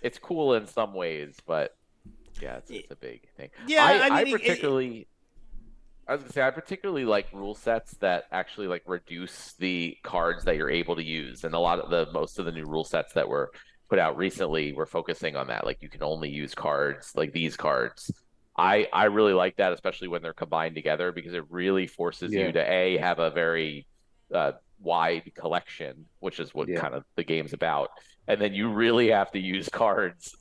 It's cool in some ways, but yeah, it's a big thing. Yeah, I I I mean, particularly I was gonna say I particularly like rule sets that actually like reduce the cards that you're able to use, and most of the new rule sets that were put out recently were focusing on that. Like you can only use cards like these cards. I really like that, especially when they're combined together, because it really forces you Yeah, to have a very wide collection, which is what yeah. kind of the game's about, and then you really have to use cards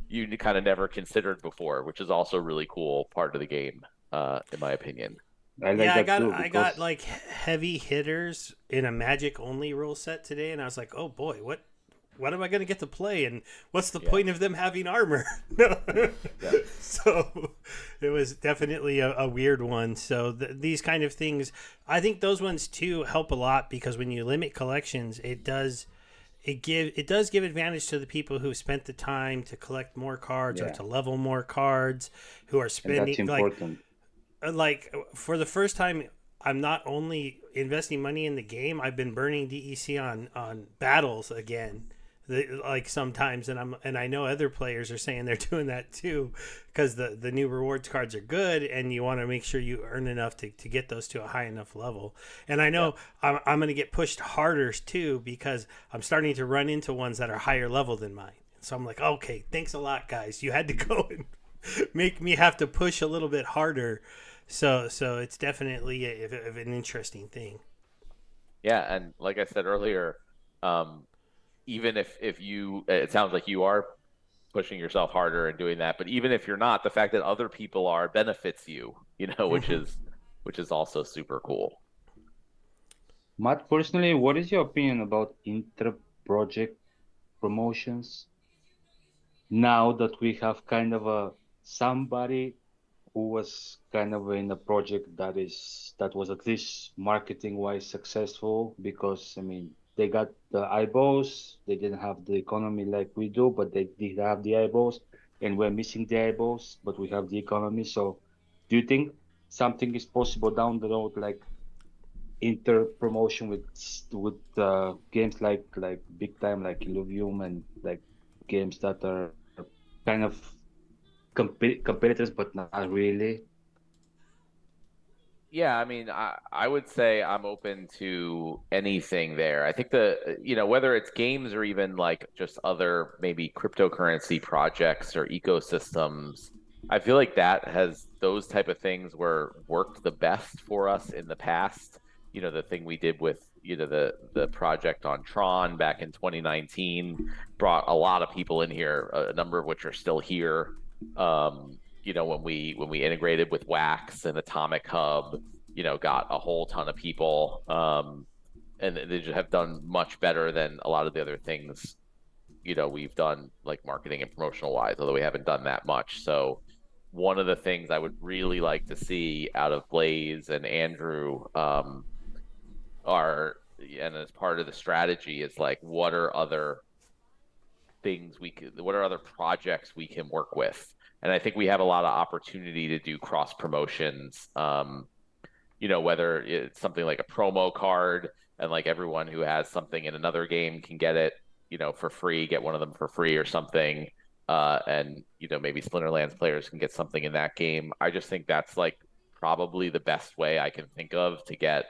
you kind of never considered before, which is also a really cool part of the game in my opinion. I like yeah, that too I got because like heavy hitters in a Magic only rule set today, and I was like, oh boy, what am I going to get to play, and what's the Yeah, point of them having armor? No. yeah, So it was definitely a weird one. So these kind of things, I think those ones too help a lot because when you limit collections, it does give advantage to the people who spent the time to collect more cards or yeah, to level more cards, who are and that's spending important. for the first time. I'm not only investing money in the game, I've been burning DEC on battles again. Like sometimes, and I know other players are saying they're doing that too, because the new rewards cards are good, and you want to make sure you earn enough to get those to a high enough level. And I yeah, know I'm going to get pushed harder too because I'm starting to run into ones that are higher level than mine. So I'm like, okay, thanks a lot, guys. You had to go and make me have to push a little bit harder. So it's definitely an interesting thing. yeah. And like I said earlier, um, even if you, it sounds like you are pushing yourself harder and doing that, but even if you're not, the fact that other people are benefits you, Hmm. which is also super cool. Matt, personally, what is your opinion about inter-project promotions now that we have kind of a somebody who was kind of in a project that was at least marketing wise successful because I mean they got the eyeballs, they didn't have the economy like we do, but they did have the eyeballs, and we're missing the eyeballs, but we have the economy. So do you think something is possible down the road, like inter promotion with games like big time like Illuvium and like games that are kind of competitors but not really? Yeah, I mean, I would say I'm open to anything there. I think whether it's games or even like just other maybe cryptocurrency projects or ecosystems, I feel like that has those type of things were worked the best for us in the past. The thing we did with, the project on Tron back in 2019 brought a lot of people in here, a number of which are still here. When we integrated with Wax and Atomic Hub, got a whole ton of people, and they just have done much better than a lot of the other things, we've done like marketing and promotional wise, although we haven't done that much. So one of the things I would really like to see out of Blaze and Andrew are, and as part of the strategy, is like what are other projects we can work with? And I think we have a lot of opportunity to do cross promotions. Whether it's something like a promo card and like everyone who has something in another game can get it, for free, get one of them for free or something. And maybe Splinterlands players can get something in that game. I just think that's like probably the best way I can think of to get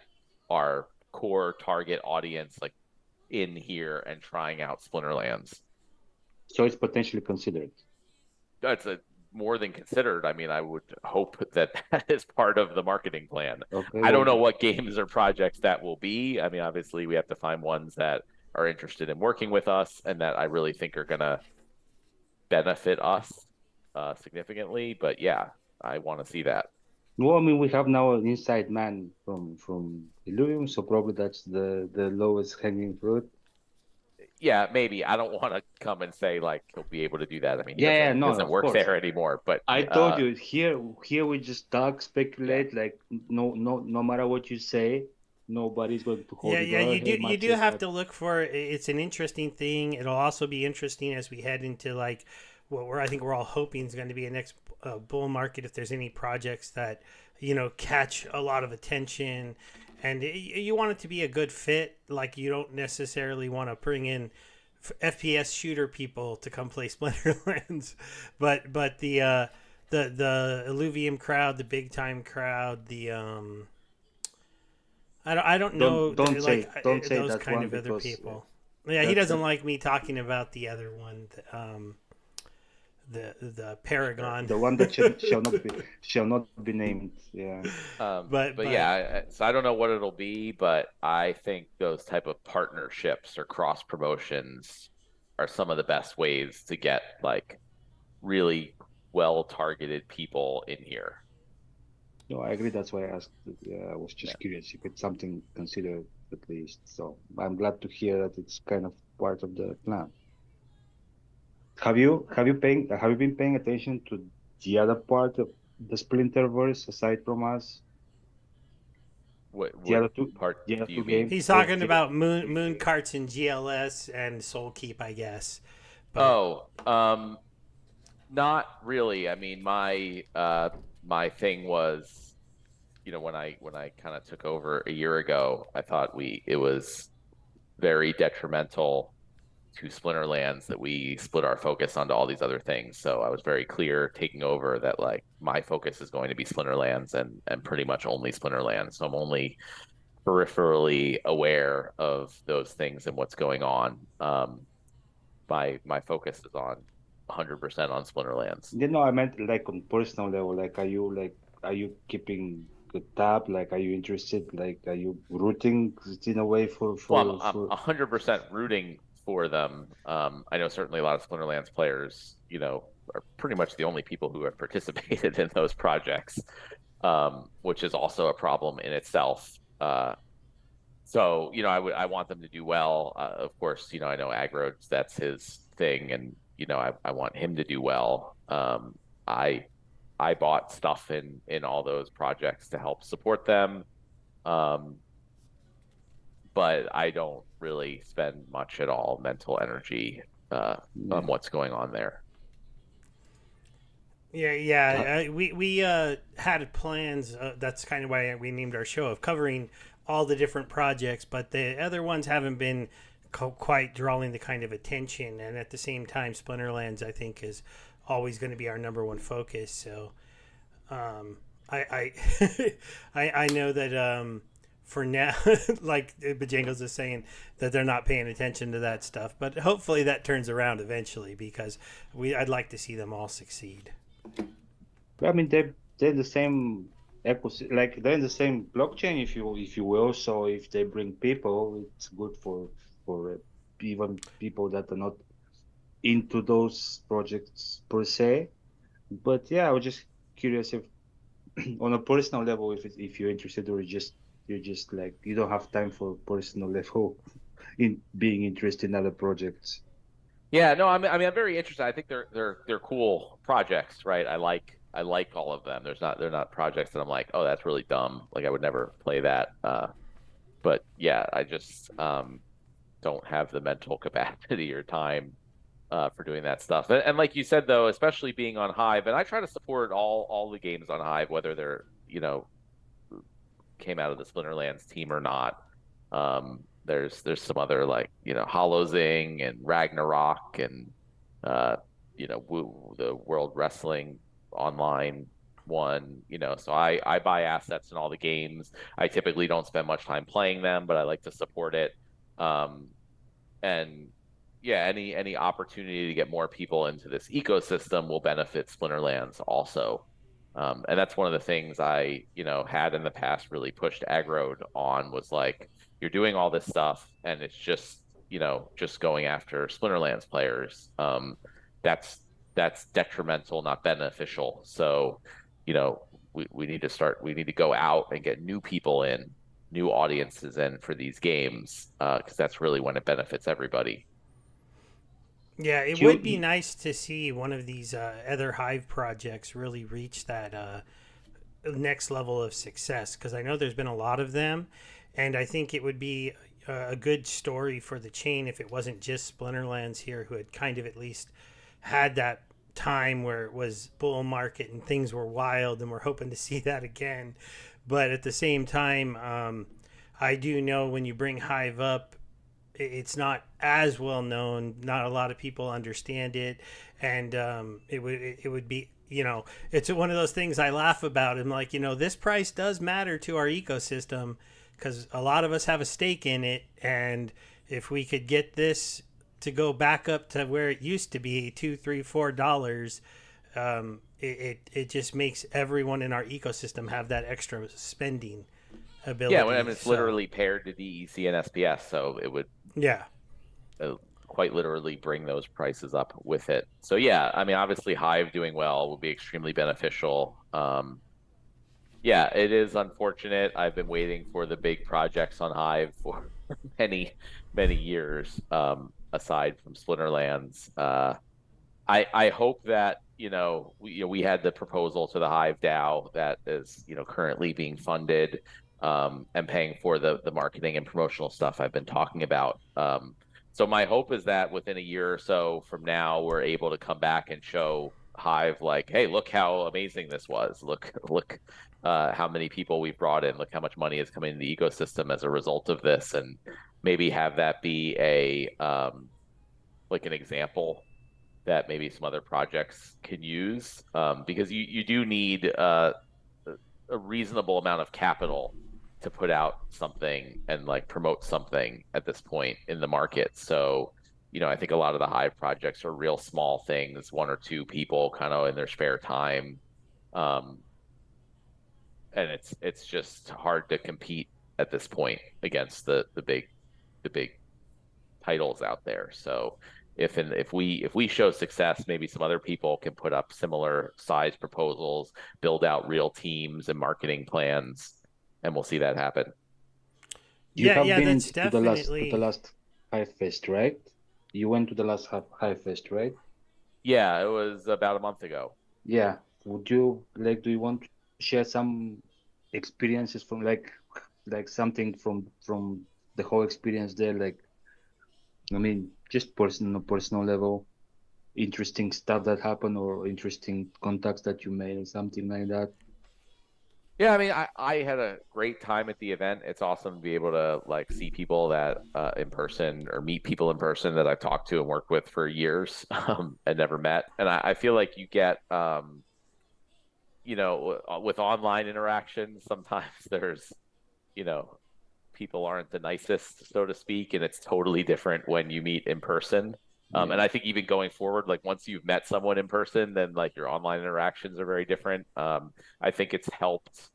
our core target audience like in here and trying out Splinterlands. So it's potentially considered. That's more than considered. I mean, I would hope that that is part of the marketing plan. Okay, I don't know well, what games or projects that will be. I mean, obviously, we have to find ones that are interested in working with us and that I really think are going to benefit us significantly. But yeah, I want to see that. well, I mean, we have now an inside man from Illuvium, so probably that's the lowest hanging fruit. Yeah, maybe. I don't want to come and say like he'll be able to do that. I mean, he Yeah, doesn't no, doesn't of work course. there anymore. But I told you here we just talk, speculate, like no matter what you say, nobody's going to hold Yeah, you. yeah, Well, you do. hey, You do Maciej, have to look for. It's an interesting thing. It'll also be interesting as we head into like what I think we're all hoping is going to be a next bull market. If there's any projects that catch a lot of attention, and you want it to be a good fit. Like you don't necessarily want to bring in FPS shooter people to come play Splinterlands, but the Illuvium crowd, the big time crowd, the I don't know don't say those that kind one of other because people. Yeah, he doesn't like me talking about the other one, the Paragon. the one that shall not be named. Yeah. But yeah, so I don't know what it'll be, but I think those type of partnerships or cross promotions are some of the best ways to get like really well targeted people in here. No, I agree. That's why I asked. I was just curious if it's something considered at least. So I'm glad to hear that it's kind of part of the plan. Have you been paying attention to the other part of the Splinterverse aside from us? The What other two part the other do you two mean? games. He's So talking about moon carts and GLS and Soul Keep, I guess. But, Not really. I mean, my thing was, when I kind of took over a year ago, I thought it was very detrimental to Splinterlands that we split our focus onto all these other things. So I was very clear taking over that like my focus is going to be Splinterlands and pretty much only Splinterlands. So I'm only peripherally aware of those things and what's going on. My focus is on 100% on Splinterlands. I meant like on personal level. Like, are you keeping the tab? Like, are you interested? Like, are you rooting in a way for Well, I'm for? 100% rooting for them. I know certainly a lot of Splinterlands players, are pretty much the only people who have participated in those projects, which is also a problem in itself. So, I want them to do well. Of course, I know Aggro, that's his thing, and I want him to do well. I bought stuff in all those projects to help support them. But I don't really spend much at all mental energy on what's going on there. Yeah. We had plans. That's kind of why we named our show, of covering all the different projects, but the other ones haven't been quite drawing the kind of attention. And at the same time, Splinterlands, I think, is always going to be our number one focus. So, I I know that for now, like Bajangles is saying, that they're not paying attention to that stuff, but hopefully that turns around eventually because I'd like to see them all succeed. I mean, they're the same ecosystem, like they're in the same blockchain, if you will. So if they bring people, it's good for even people that are not into those projects per se. But yeah, I was just curious if, on a personal level, if you're interested, or you're just like you don't have time for personal level in being interested in other projects. Yeah, no, I mean, I'm very interested. I think they're cool projects, right? I like all of them. They're not projects that I'm like, oh, that's really dumb. Like I would never play that. But yeah, I just don't have the mental capacity or time for doing that stuff. And like you said, though, especially being on Hive, and I try to support all the games on Hive, whether they're came out of the Splinterlands team or not. There's some other like Holozing and Ragnarok and the World Wrestling Online one. So I buy assets in all the games. I typically don't spend much time playing them, but I like to support it. Um, and yeah, any opportunity to get more people into this ecosystem will benefit Splinterlands also. And that's one of the things I, had in the past really pushed Aggroed on was like, you're doing all this stuff and it's just going after Splinterlands players. That's detrimental, not beneficial. So, we need to go out and get new people in, new audiences in for these games, because that's really when it benefits everybody. Yeah, it would be nice to see one of these other Hive projects really reach that next level of success, because I know there's been a lot of them, and I think it would be a good story for the chain if it wasn't just Splinterlands here, who had kind of at least had that time where it was bull market and things were wild, and we're hoping to see that again. But at the same time, I do know when you bring Hive up, it's not as well known. Not a lot of people understand it, and it would be, it's one of those things I laugh about. I'm like, this price does matter to our ecosystem because a lot of us have a stake in it, and if we could get this to go back up to where it used to be, $2, $3, $4, it just makes everyone in our ecosystem have that extra spending ability. Yeah, I mean, it's literally paired to DEC and SPS, so it would quite literally bring those prices up with it. So yeah, I mean, obviously Hive doing well will be extremely beneficial. Yeah, it is unfortunate. I've been waiting for the big projects on Hive for many, many years, aside from Splinterlands. I hope that we had the proposal to the Hive DAO that is currently being funded, and paying for the marketing and promotional stuff I've been talking about. So my hope is that within a year or so from now, we're able to come back and show Hive like, hey, look how amazing this was. Look, how many people we've brought in. Look how much money is coming in the ecosystem as a result of this, and maybe have that be like an example that maybe some other projects can use, because you do need a reasonable amount of capital to put out something and like promote something at this point in the market. So, I think a lot of the Hive projects are real small things, one or two people kind of in their spare time. And it's just hard to compete at this point against the big titles out there. So if we show success, maybe some other people can put up similar size proposals, build out real teams and marketing plans, and we'll see that happen. You have been that's to definitely the last Hive Fest, right? You went to the last Hive Fest, right? Yeah, it was about a month ago. Yeah. Do you want to share some experiences from like something from the whole experience there? Like, I mean, just personal level, interesting stuff that happened or interesting contacts that you made or something like that. Yeah, I mean, I had a great time at the event. It's awesome to be able to like see people that in person, or meet people in person that I've talked to and worked with for years, and never met. And I feel like you get with online interactions, sometimes there's, people aren't the nicest, so to speak, and it's totally different when you meet in person. And I think even going forward, like once you've met someone in person, then like your online interactions are very different. I think it's helped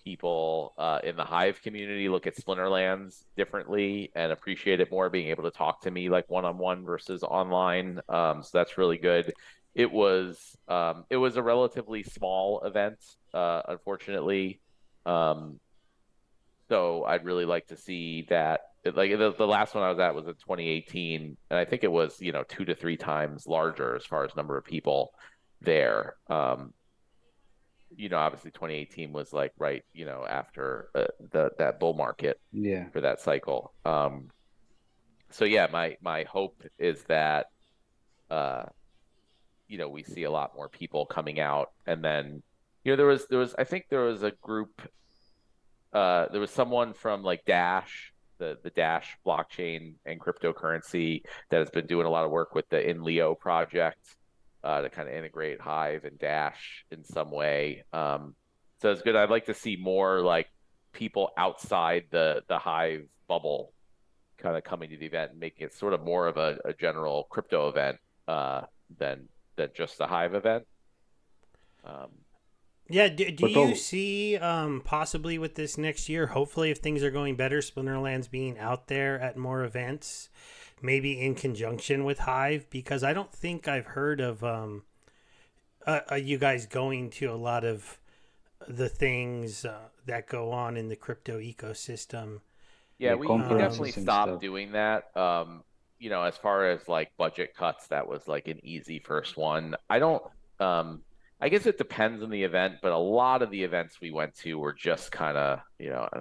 people in the Hive community look at Splinterlands differently and appreciate it more, being able to talk to me like one-on-one versus online. So that's really good. It was a relatively small event, unfortunately. So I'd really like to see that. Like the last one I was at was in 2018, and I think it was 2 to 3 times larger as far as number of people there. Obviously 2018 was like right after that bull market for that cycle. So yeah, my hope is that we see a lot more people coming out, and then there was I think there was a group. There was someone from like Dash the Dash blockchain and cryptocurrency that has been doing a lot of work with the InLeo project to kind of integrate Hive and Dash in some way. So it's good. I'd like to see more like people outside the Hive bubble kind of coming to the event and making it sort of more of a general crypto event than just the Hive event. Yeah, do But you all, see possibly with this next year, hopefully if things are going better, Splinterlands being out there at more events, maybe in conjunction with Hive? Because I don't think I've heard of you guys going to a lot of the things that go on in the crypto ecosystem. Yeah, yeah, we definitely conferences and stopped stuff. doing that. As far as like budget cuts, that was like an easy first one. I don't I guess it depends on the event, but a lot of the events we went to were just kind of, I don't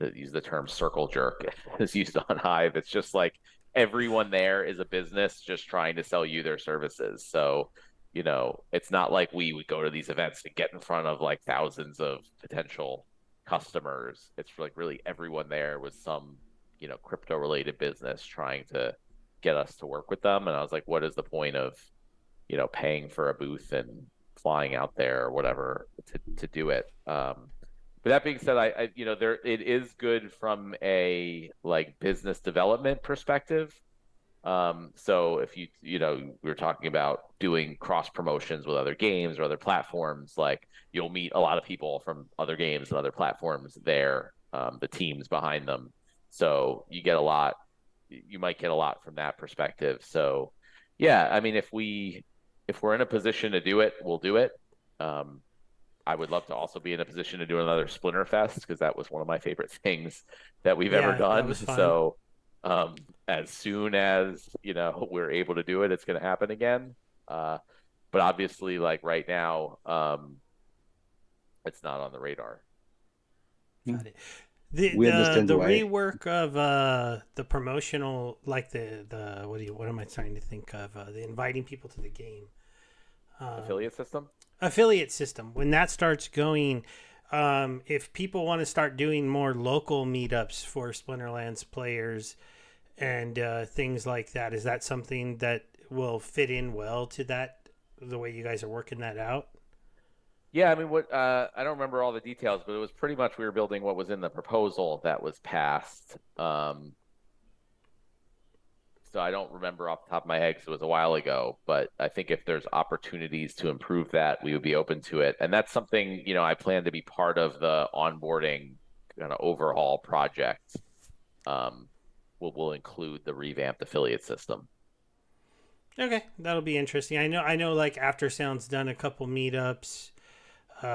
know, use the term circle jerk is used on Hive. It's just like everyone there is a business just trying to sell you their services. So, it's not like we would go to these events to get in front of like thousands of potential customers. It's like really everyone there was some, crypto related business trying to get us to work with them. And I was like, what is the point of, paying for a booth and flying out there or whatever to do it? But that being said, there it is good from a like business development perspective. So if we were talking about doing cross promotions with other games or other platforms, like you'll meet a lot of people from other games and other platforms there, the teams behind them. So you might get a lot from that perspective. So yeah, I mean, if we're in a position to do it, we'll do it. I would love to also be in a position to do another Splinterfest because that was one of my favorite things that we've ever Yeah, that done. was fun. So as soon as we're able to do it, it's going to happen again. But obviously, like right now, it's not on the radar. Got it. The We the understand the why. rework of the promotional, like the what am I trying to think of? The inviting people to the game. Affiliate system? Affiliate system, when that starts going, if people want to start doing more local meetups for Splinterlands players and things like that, is that something that will fit in well to that, the way you guys are working that out? Yeah, I mean, I don't remember all the details, but it was pretty much we were building what was in the proposal that was passed. So I don't remember off the top of my head because it was a while ago, but I think if there's opportunities to improve that, we would be open to it. And that's something, I plan to be part of the onboarding kind of overhaul project. We'll include the revamped affiliate system. Okay, that'll be interesting. I know like After Sound's done a couple meetups.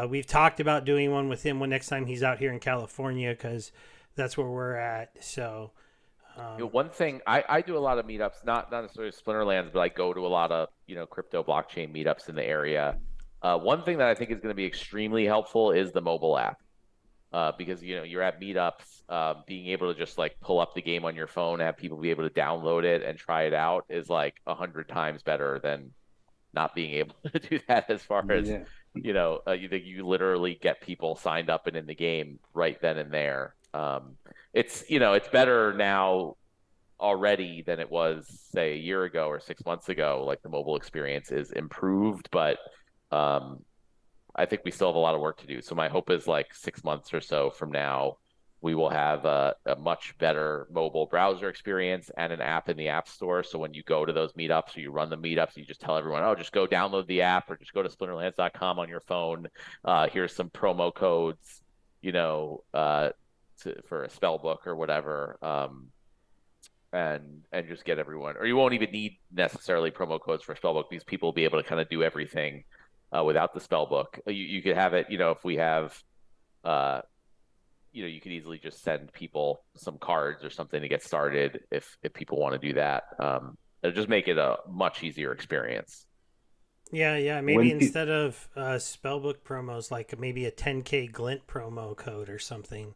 We've talked about doing one with him when next time he's out here in California, because that's where we're at. So One thing I do a lot of meetups, not necessarily Splinterlands, but I go to a lot of crypto blockchain meetups in the area. One thing that I think is going to be extremely helpful is the mobile app, because you're at meetups, being able to just like pull up the game on your phone, have people be able to download it and try it out is like 100 times better than not being able to do that. As far as Yeah. you literally get people signed up and in the game right then and there. It's better now already than it was say a year ago or 6 months ago. Like the mobile experience is improved, but I think we still have a lot of work to do. So my hope is like 6 months or so from now, we will have a much better mobile browser experience and an app in the App Store. So when you go to those meetups or you run the meetups, you just tell everyone, oh, just go download the app or just go to splinterlands.com on your phone. Here's some promo codes, for a spell book or whatever. And just get everyone, or you won't even need necessarily promo codes for spellbook because people will be able to kind of do everything without the spellbook. You could have it, if we have, you could easily just send people some cards or something to get started if people want to do that. It'll just make it a much easier experience. yeah, maybe When pe instead of spellbook promos, like maybe a 10K glint promo code or something,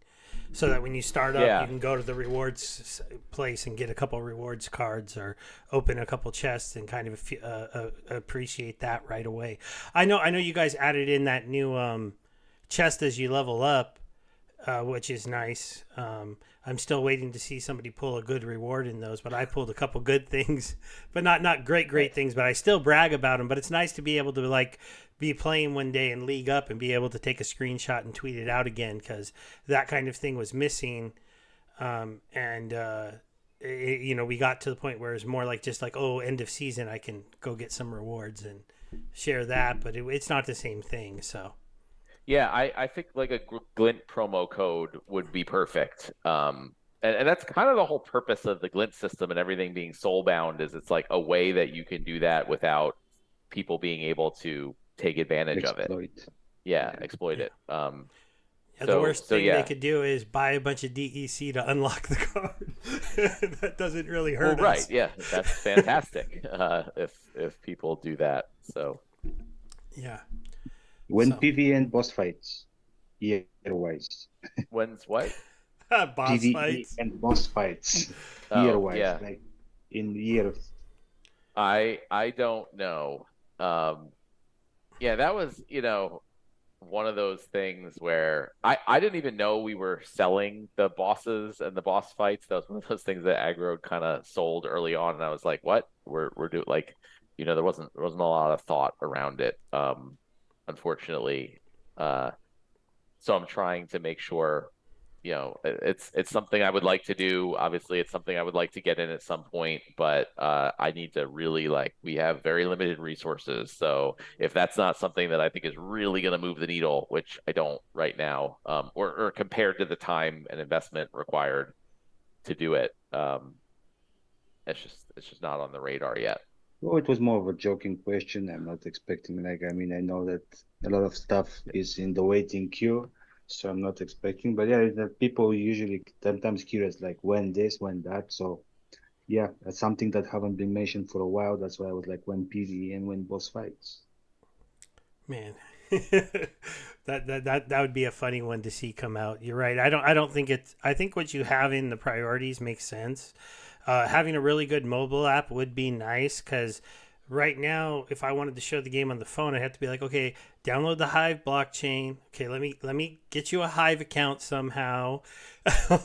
so that when you start up, you Yeah. can go to the rewards place and get a couple rewards cards, or open a couple chests and kind of appreciate that right away. I know you guys added in that new chest as you level up. which is nice. I'm still waiting to see somebody pull a good reward in those, but I pulled a couple good things, but not great things. But I still brag about them. But it's nice to be able to like be playing one day in League Up and be able to take a screenshot and tweet it out again, because that kind of thing was missing. We got to the point where it's more like just like, oh, end of season, I can go get some rewards and share that, but it's not the same thing. So Yeah, I think like a Glint promo code would be perfect. And that's kind of the whole purpose of the Glint system and everything being soulbound, is it's like a way that you can do that without people being able to take advantage of it. Yeah, exploit it. The worst thing they could do is buy a bunch of DEC to unlock the card. That doesn't really hurt us. Right, yeah, that's fantastic if people do that. So yeah. When PvE boss fights, year-wise. When's what? Boss PvE fights and boss fights, year-wise, yeah. like in years. I don't know. Yeah, that was, one of those things where I didn't even know we were selling the bosses and the boss fights. That was one of those things that Aggro kind of sold early on, and I was like, "What? We're doing like, there wasn't a lot of thought around it, unfortunately." So I'm trying to make sure, it's something I would like to do. Obviously, it's something I would like to get in at some point, but I need to really we have very limited resources. So if that's not something that I think is really going to move the needle, which I don't right now, or compared to the time and investment required to do it, it's just not on the radar yet. Well, it was more of a joking question. I'm not expecting I know that a lot of stuff is in the waiting queue. So I'm not expecting, but yeah, the people usually sometimes curious, like when this, when that. So yeah, that's something that haven't been mentioned for a while. That's why I was like, when PvE and when boss fights. Man, that would be a funny one to see come out. You're right. I don't think it's. I think what you have in the priorities makes sense. Having a really good mobile app would be nice, because right now, if I wanted to show the game on the phone, I'd have to be like, okay, download the Hive blockchain. Okay, let me get you a Hive account somehow.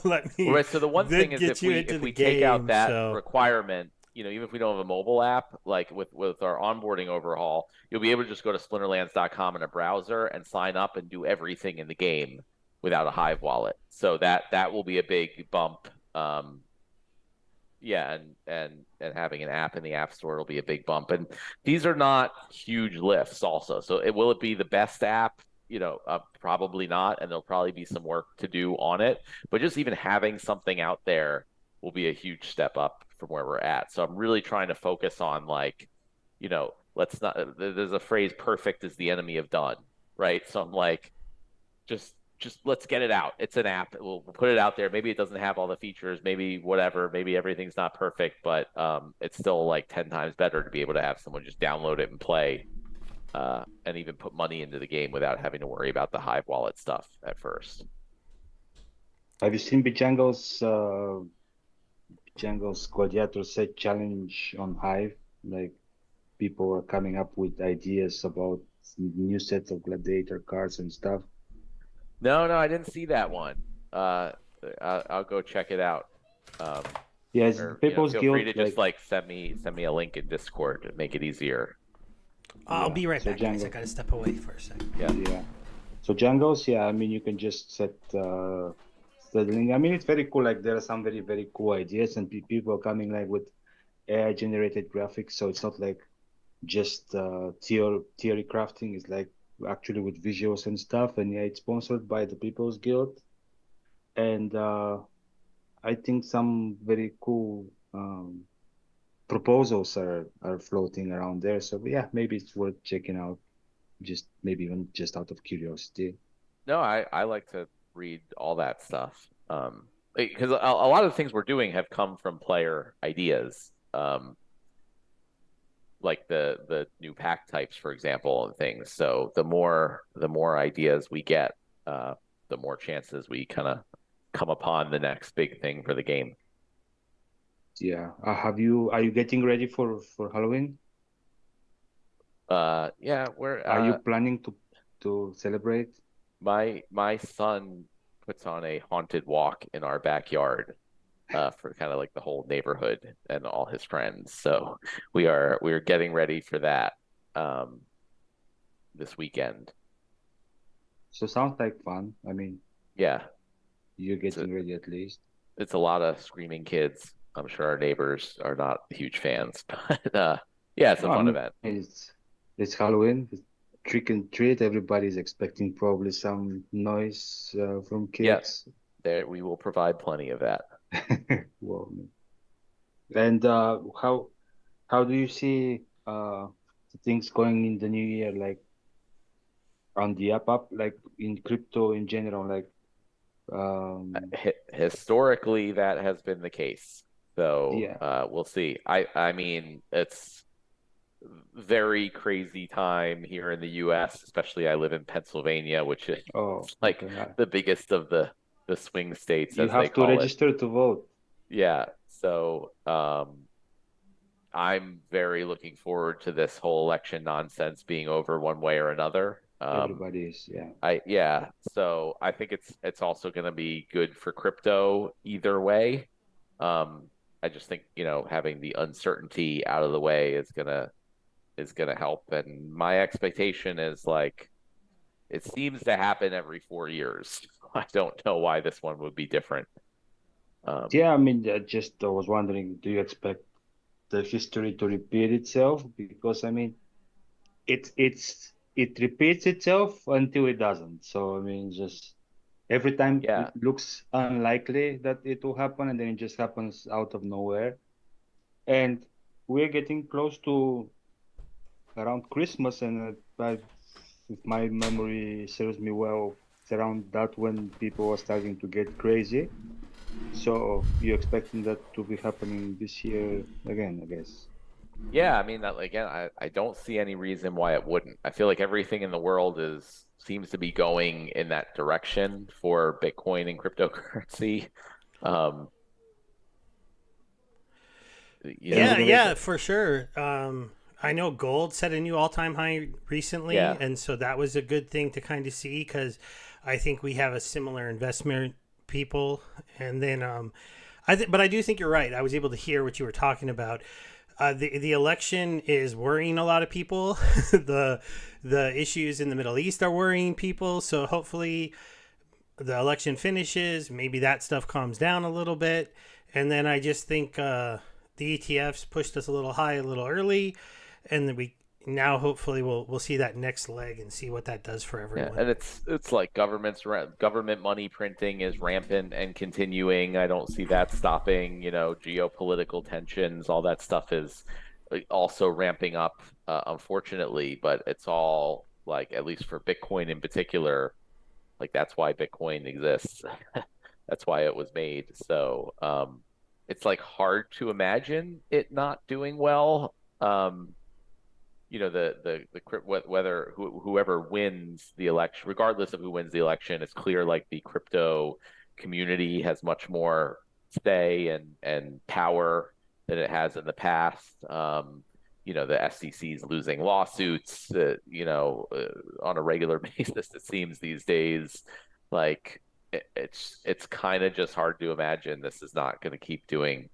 Let me right. So the one thing is, if we take out that requirement, even if we don't have a mobile app, like with our onboarding overhaul, you'll be able to just go to splinterlands.com in a browser and sign up and do everything in the game without a Hive wallet. So that will be a big bump. Yeah, and having an app in the App Store will be a big bump. And these are not huge lifts also. So will it be the best app? Probably not. And there'll probably be some work to do on it. But just even having something out there will be a huge step up from where we're at. So I'm really trying to focus on let's not, there's a phrase, perfect is the enemy of done, right? So I'm like, just let's get it out. It's an app. We'll put it out there. Maybe it doesn't have all the features, maybe whatever, maybe everything's not perfect, but it's still like 10 times better to be able to have someone just download it and play, and even put money into the game without having to worry about the Hive wallet stuff at first. Have you seen Bejangles Gladiator set challenge on Hive? Like, people are coming up with ideas about new sets of Gladiator cards and stuff. No, I didn't see that one. I'll go check it out. Yes, People's feel Guild. Free to just send me a link in Discord to make it easier. I'll be right back, guys. I gotta step away for a second. Yeah. So Jungles, you can just set settling. It's very cool. Like, there are some very, very cool ideas, and people are coming with AI generated graphics. So it's not like just theory crafting. It's actually with visuals and stuff. And it's sponsored by the People's Guild. And I think some very cool proposals are floating around there. So yeah, maybe it's worth checking out, maybe even just out of curiosity. No, I like to read all that stuff, because a lot of the things we're doing have come from player ideas, like the new pack types, for example, and things. So the more ideas we get, the more chances we kind of come upon the next big thing for the game. Yeah. Are you getting ready for Halloween? Yeah. Are you planning to celebrate? My son puts on a haunted walk in our backyard for kind of like the whole neighborhood and all his friends. So we are getting ready for that this weekend. So sounds like fun. I mean, Yeah, you're it's a, getting ready at least. it's a lot of screaming kids. I'm sure our neighbors are not huge fans, but yeah, it's a No, I fun mean, event. it's Halloween. It's trick and treat. Everybody's expecting probably some noise from Yeah, kids. there we will provide plenty of that. Well, and how do you see the things going in the new year, like on the up, like in crypto in general, like Historically, that has been the case. So yeah. we'll see. I mean, it's very crazy time here in the U.S., especially I live in Pennsylvania, which is Oh, like okay. the biggest of the swing states, You as they have to call it. register to vote. Yeah. So I'm very looking forward to this whole election nonsense being over one way or another. Everybody is, yeah. Yeah, so I think it's also going to be good for crypto either way. I just think, having the uncertainty out of the way is gonna help. And my expectation is like it seems to happen every 4 years. I don't know why this one would be different. Yeah, I mean, I was wondering, do you expect the history to repeat itself? Because I mean, it repeats itself until it doesn't. So I mean, just every time it Yeah, looks unlikely that it will happen, and then it just happens out of nowhere. And we're getting close to around Christmas, and if my memory serves me well, it's around that when people are starting to get crazy. So you're expecting that to be happening this year again, I guess. yeah. I mean, that again, I don't see any reason why it wouldn't. I feel like everything in the world seems to be going in that direction for Bitcoin and cryptocurrency. Um, you And Yeah, know, yeah, for sure. I know gold set a new all-time high recently, yeah. and so that was a good thing to kind of see because I think we have a similar investment people. And then, but I do think you're right. I was able to hear what you were talking about. The election is worrying a lot of people. The issues in the Middle East are worrying people. So hopefully the election finishes, maybe that stuff calms down a little bit, and then I just think the ETFs pushed us a little high, a little early, and then we now hopefully we'll see that next leg and see what that does for Yeah, everyone. and it's like government money printing is rampant and continuing. I don't see that stopping. Geopolitical tensions, all that stuff is like, also ramping up, unfortunately. But it's all like, at least for Bitcoin in particular, like that's why Bitcoin exists. That's why it was made. So it's like hard to imagine it not doing well. Whether whoever wins the election, regardless of who wins the election, it's clear like the crypto community has much more say and power than it has in the past. The SEC is losing lawsuits, on a regular basis. It seems these days, like it's kind of just hard to imagine this is not going to keep doing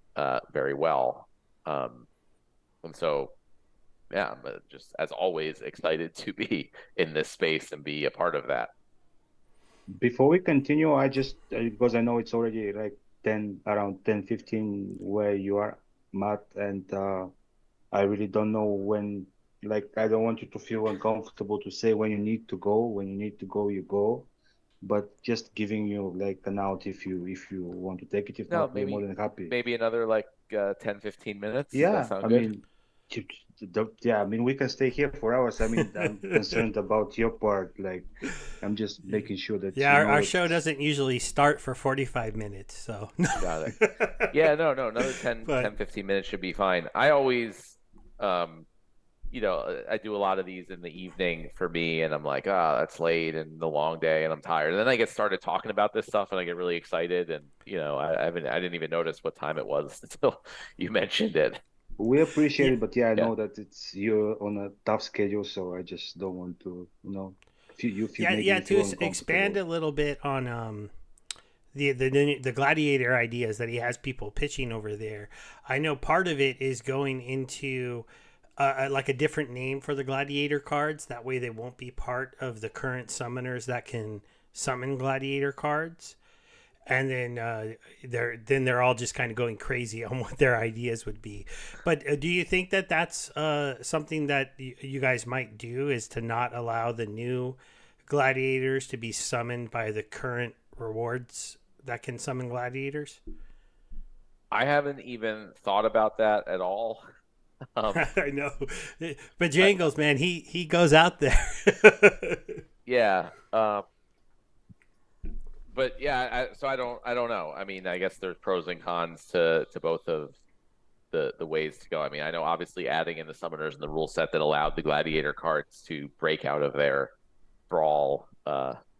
very well. And so yeah, I'm just as always excited to be in this space and be a part of that. Before we continue, I just because I know it's already like 10, around 10:15 where you are, Matt, and I really don't know when, like, I don't want you to feel uncomfortable to say when you need to go. When you need to go, you go. But just giving you like an out if you want to take it. If No, not, we're more maybe than happy. maybe another like 10, 15 minutes. Does that Yeah, sound I good? mean, yeah, I mean, we can stay here for hours. I mean, I'm concerned about your part. Like, I'm just making sure that Yeah, you our know that. show doesn't usually start for 45 minutes, so Got it. Yeah, no, another 10, but 10, 15 minutes should be fine. I always, I do a lot of these in the evening for me, and I'm like, that's late and the long day, and I'm tired. And then I get started talking about this stuff, and I get really excited, and I didn't even notice what time it was until you mentioned it. We appreciate yeah, it, but yeah, I Yeah. know that you're on a tough schedule, so I just don't want to, feel yeah, making yeah. you To feel expand uncomfortable. a little bit on the gladiator ideas that he has people pitching over there. I know part of it is going into like a different name for the gladiator cards. That way, they won't be part of the current summoners that can summon gladiator cards. And then they're all just kind of going crazy on what their ideas would be. But do you think that that's something that you guys might do, is to not allow the new gladiators to be summoned by the current rewards that can summon gladiators? I haven't even thought about that at all. I know, but Jangles, man, he goes out there. Yeah. But yeah, so I don't know. I mean, I guess there's pros and cons to both of the ways to go. I mean, I know obviously adding in the summoners and the rule set that allowed the gladiator cards to break out of their brawl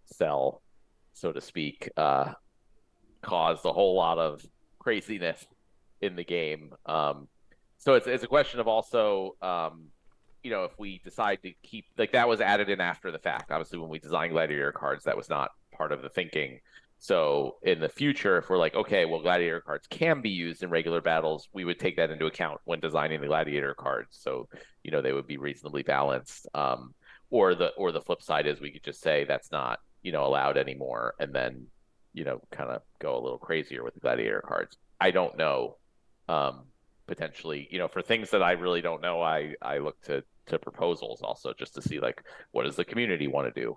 cell, so to speak, caused a whole lot of craziness in the game. So it's a question of also, if we decide to keep, like, that was added in after the fact. Obviously, when we designed gladiator cards, that was not part of the thinking. So in the future, if we're like, okay, well, gladiator cards can be used in regular battles, we would take that into account when designing the gladiator cards. So, they would be reasonably balanced. Or the flip side is we could just say that's not, allowed anymore, and then, kind of go a little crazier with the gladiator cards. I don't know. Potentially, for things that I really don't know, I look to proposals also, just to see, like, what does the community want to do.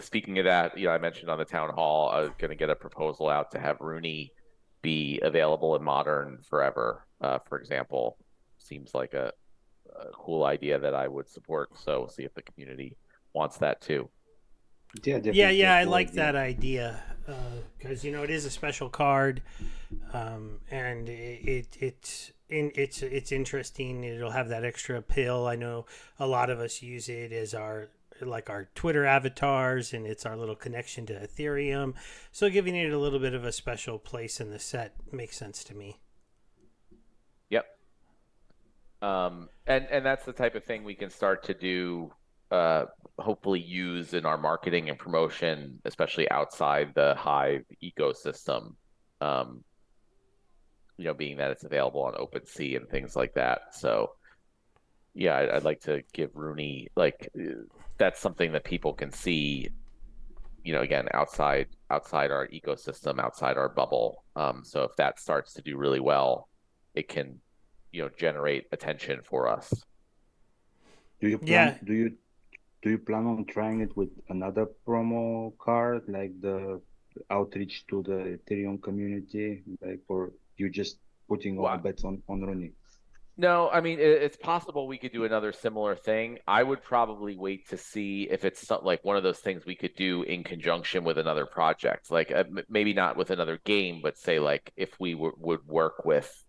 Speaking of that, I mentioned on the town hall, I was going to get a proposal out to have Rooney be available in Modern forever. For example, seems like a cool idea that I would support. So we'll see if the community wants that too. Yeah, definitely. Yeah. I like that idea because it is a special card, and it's interesting. It'll have that extra appeal. I know a lot of us use it as our Twitter avatars, and it's our little connection to Ethereum. So giving it a little bit of a special place in the set makes sense to me. Yep. And that's the type of thing we can start to do, hopefully use in our marketing and promotion, especially outside the Hive ecosystem. Being that it's available on OpenSea and things like that. So yeah, I'd like to give Rooney, like, that's something that people can see, again, outside our ecosystem, outside our bubble. So if that starts to do really well, it can, generate attention for us. Do you plan? Do you plan on trying it with another promo card, like the outreach to the Ethereum community, like, or you just putting all the bets on Rooney? No, I mean, it's possible we could do another similar thing. I would probably wait to see if it's like one of those things we could do in conjunction with another project, like maybe not with another game, but say, like, if we would work with,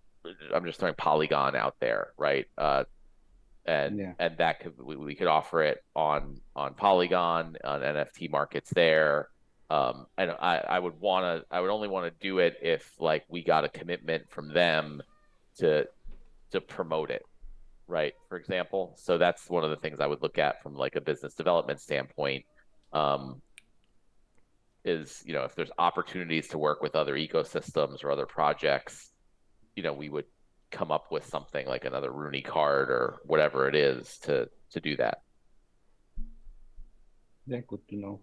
I'm just throwing Polygon out there, right? And that we could offer it on Polygon, on NFT markets there. And I would only want to do it if, like, we got a commitment from them to promote it, right? For example. So that's one of the things I would look at from, like, a business development standpoint, is, if there's opportunities to work with other ecosystems or other projects, we would come up with something like another Rooney card or whatever it is to do that. Yeah, good to know.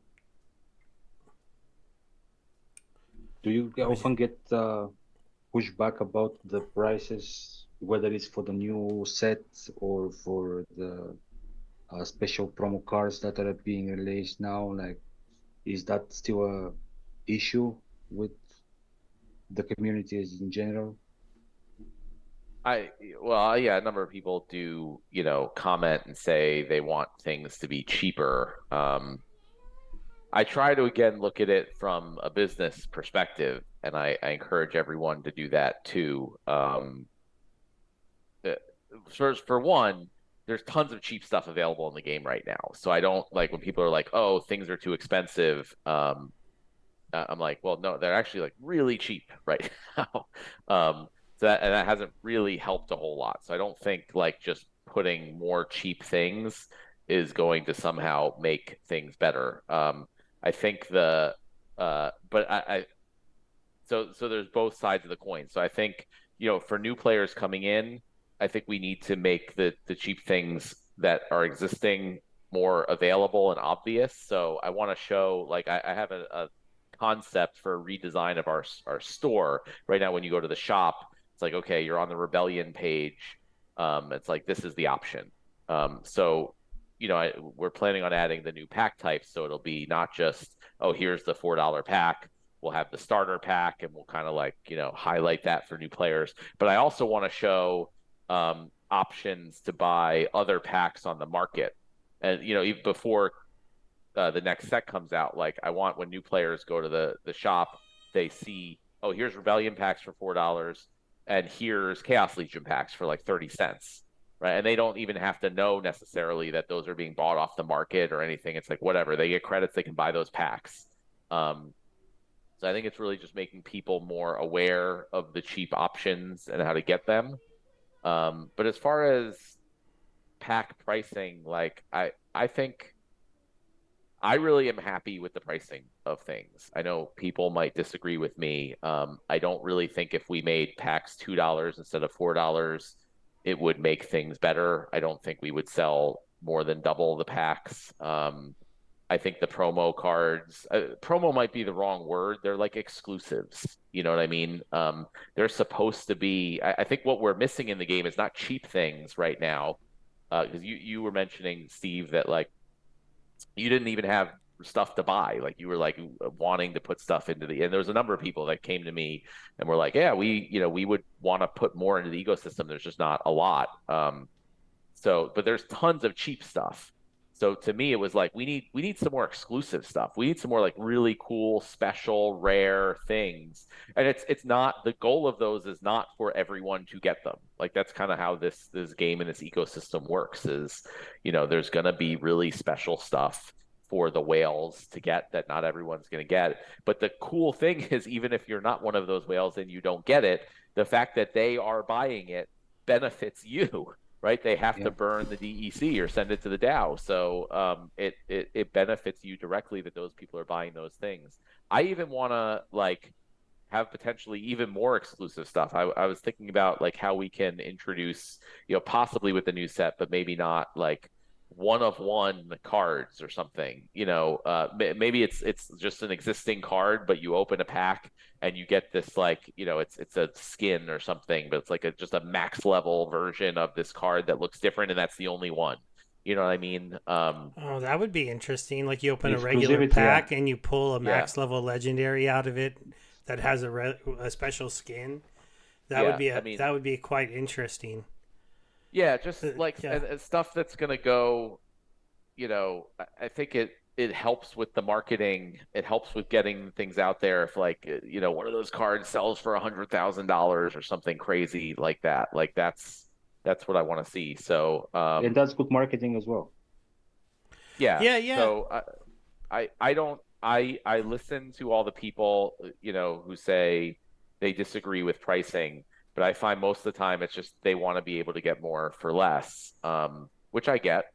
Do you often get pushback about the prices, whether it's for the new sets or for the special promo cards that are being released now? Like, is that still a issue with the communities in general? Yeah, a number of people do, comment and say they want things to be cheaper. I try to, again, look at it from a business perspective, and I encourage everyone to do that too. For one, there's tons of cheap stuff available in the game right now. So I don't like when people are like, oh, things are too expensive. I'm like, well, no, they're actually, like, really cheap right now. So that hasn't really helped a whole lot. So I don't think, like, just putting more cheap things is going to somehow make things better. I think but so there's both sides of the coin. So I think, for new players coming in, I think we need to make the cheap things that are existing more available and obvious. So I want to show, like, I have a concept for a redesign of our store. Right now, when you go to the shop, it's like, okay, you're on the Rebellion page. It's like, this is the option. So, we're planning on adding the new pack types. So it'll be not just, oh, here's the $4 pack. We'll have the starter pack, and we'll kind of like, highlight that for new players. But I also want to show options to buy other packs on the market. And, even before the next set comes out, like, I want, when new players go to the shop, they see, oh, here's Rebellion packs for $4, and here's Chaos Legion packs for like 30 cents. Right. And they don't even have to know necessarily that those are being bought off the market or anything. It's like, whatever, they get credits, they can buy those packs. So I think it's really just making people more aware of the cheap options and how to get them. But as far as pack pricing, like, I think I really am happy with the pricing of things. I know people might disagree with me. I don't really think if we made packs $2 instead of $4, it would make things better. I don't think we would sell more than double the packs. I think the promo cards, promo might be the wrong word. They're like exclusives. You know what I mean? They're supposed to be, I think what we're missing in the game is not cheap things right now. Because you were mentioning, Steve, that like you didn't even have stuff to buy. Like, you were like wanting to put stuff into and there was a number of people that came to me and were like, yeah, we would want to put more into the ecosystem. There's just not a lot. But there's tons of cheap stuff. So to me, it was like, we need some more exclusive stuff. We need some more like really cool, special, rare things. And it's not, the goal of those is not for everyone to get them. Like, that's kind of how this game and this ecosystem works is, there's going to be really special stuff for the whales to get that not everyone's going to get. But the cool thing is, even if you're not one of those whales and you don't get it, the fact that they are buying it benefits you. Right, they have to burn the DEC or send it to the DAO, so it benefits you directly that those people are buying those things. I even want to like have potentially even more exclusive stuff. I was thinking about like how we can introduce, possibly with the new set, but maybe not, like one of one cards or something. Maybe it's just an existing card, but you open a pack and you get this, like, it's a skin or something, but it's like just a max level version of this card that looks different, and that's the only one. You know what I mean? Oh, that would be interesting. Like, you open a regular pack and you pull a max level legendary out of it that has a special skin. That would be that would be quite interesting. Yeah, just like and stuff that's gonna go. I think it helps with the marketing. It helps with getting things out there. If, like, one of those cards sells for $100,000 or something crazy like that, like that's what I want to see. So and that's good marketing as well. Yeah. So I listen to all the people who say they disagree with pricing, but I find most of the time it's just they want to be able to get more for less, which I get,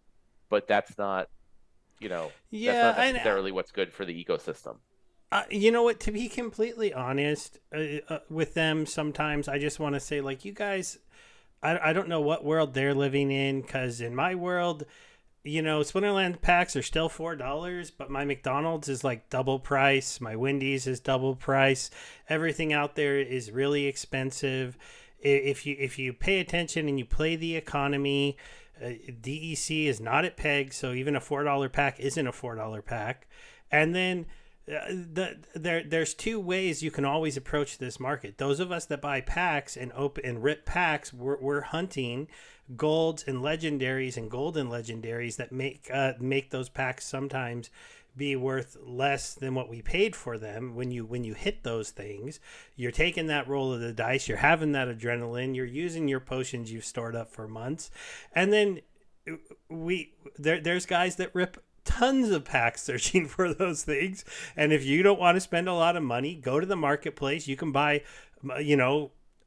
but that's not, that's not necessarily what's good for the ecosystem. You know what? To be completely honest with them, sometimes I just want to say, like, you guys, I don't know what world they're living in, because in my world, Splinterland packs are still $4, but my McDonald's is like double price. My Wendy's is double price. Everything out there is really expensive. If you pay attention and you play the economy, DEC is not at peg, so even a $4 pack isn't a $4 pack. And then there's two ways you can always approach this market. Those of us that buy packs and open and rip packs, we're hunting golds and legendaries and golden legendaries that make those packs sometimes be worth less than what we paid for them. When you hit those things, you're taking that roll of the dice, you're having that adrenaline, you're using your potions you've stored up for months, and then there's guys that rip tons of packs searching for those things. And if you don't want to spend a lot of money, go to the marketplace. You can buy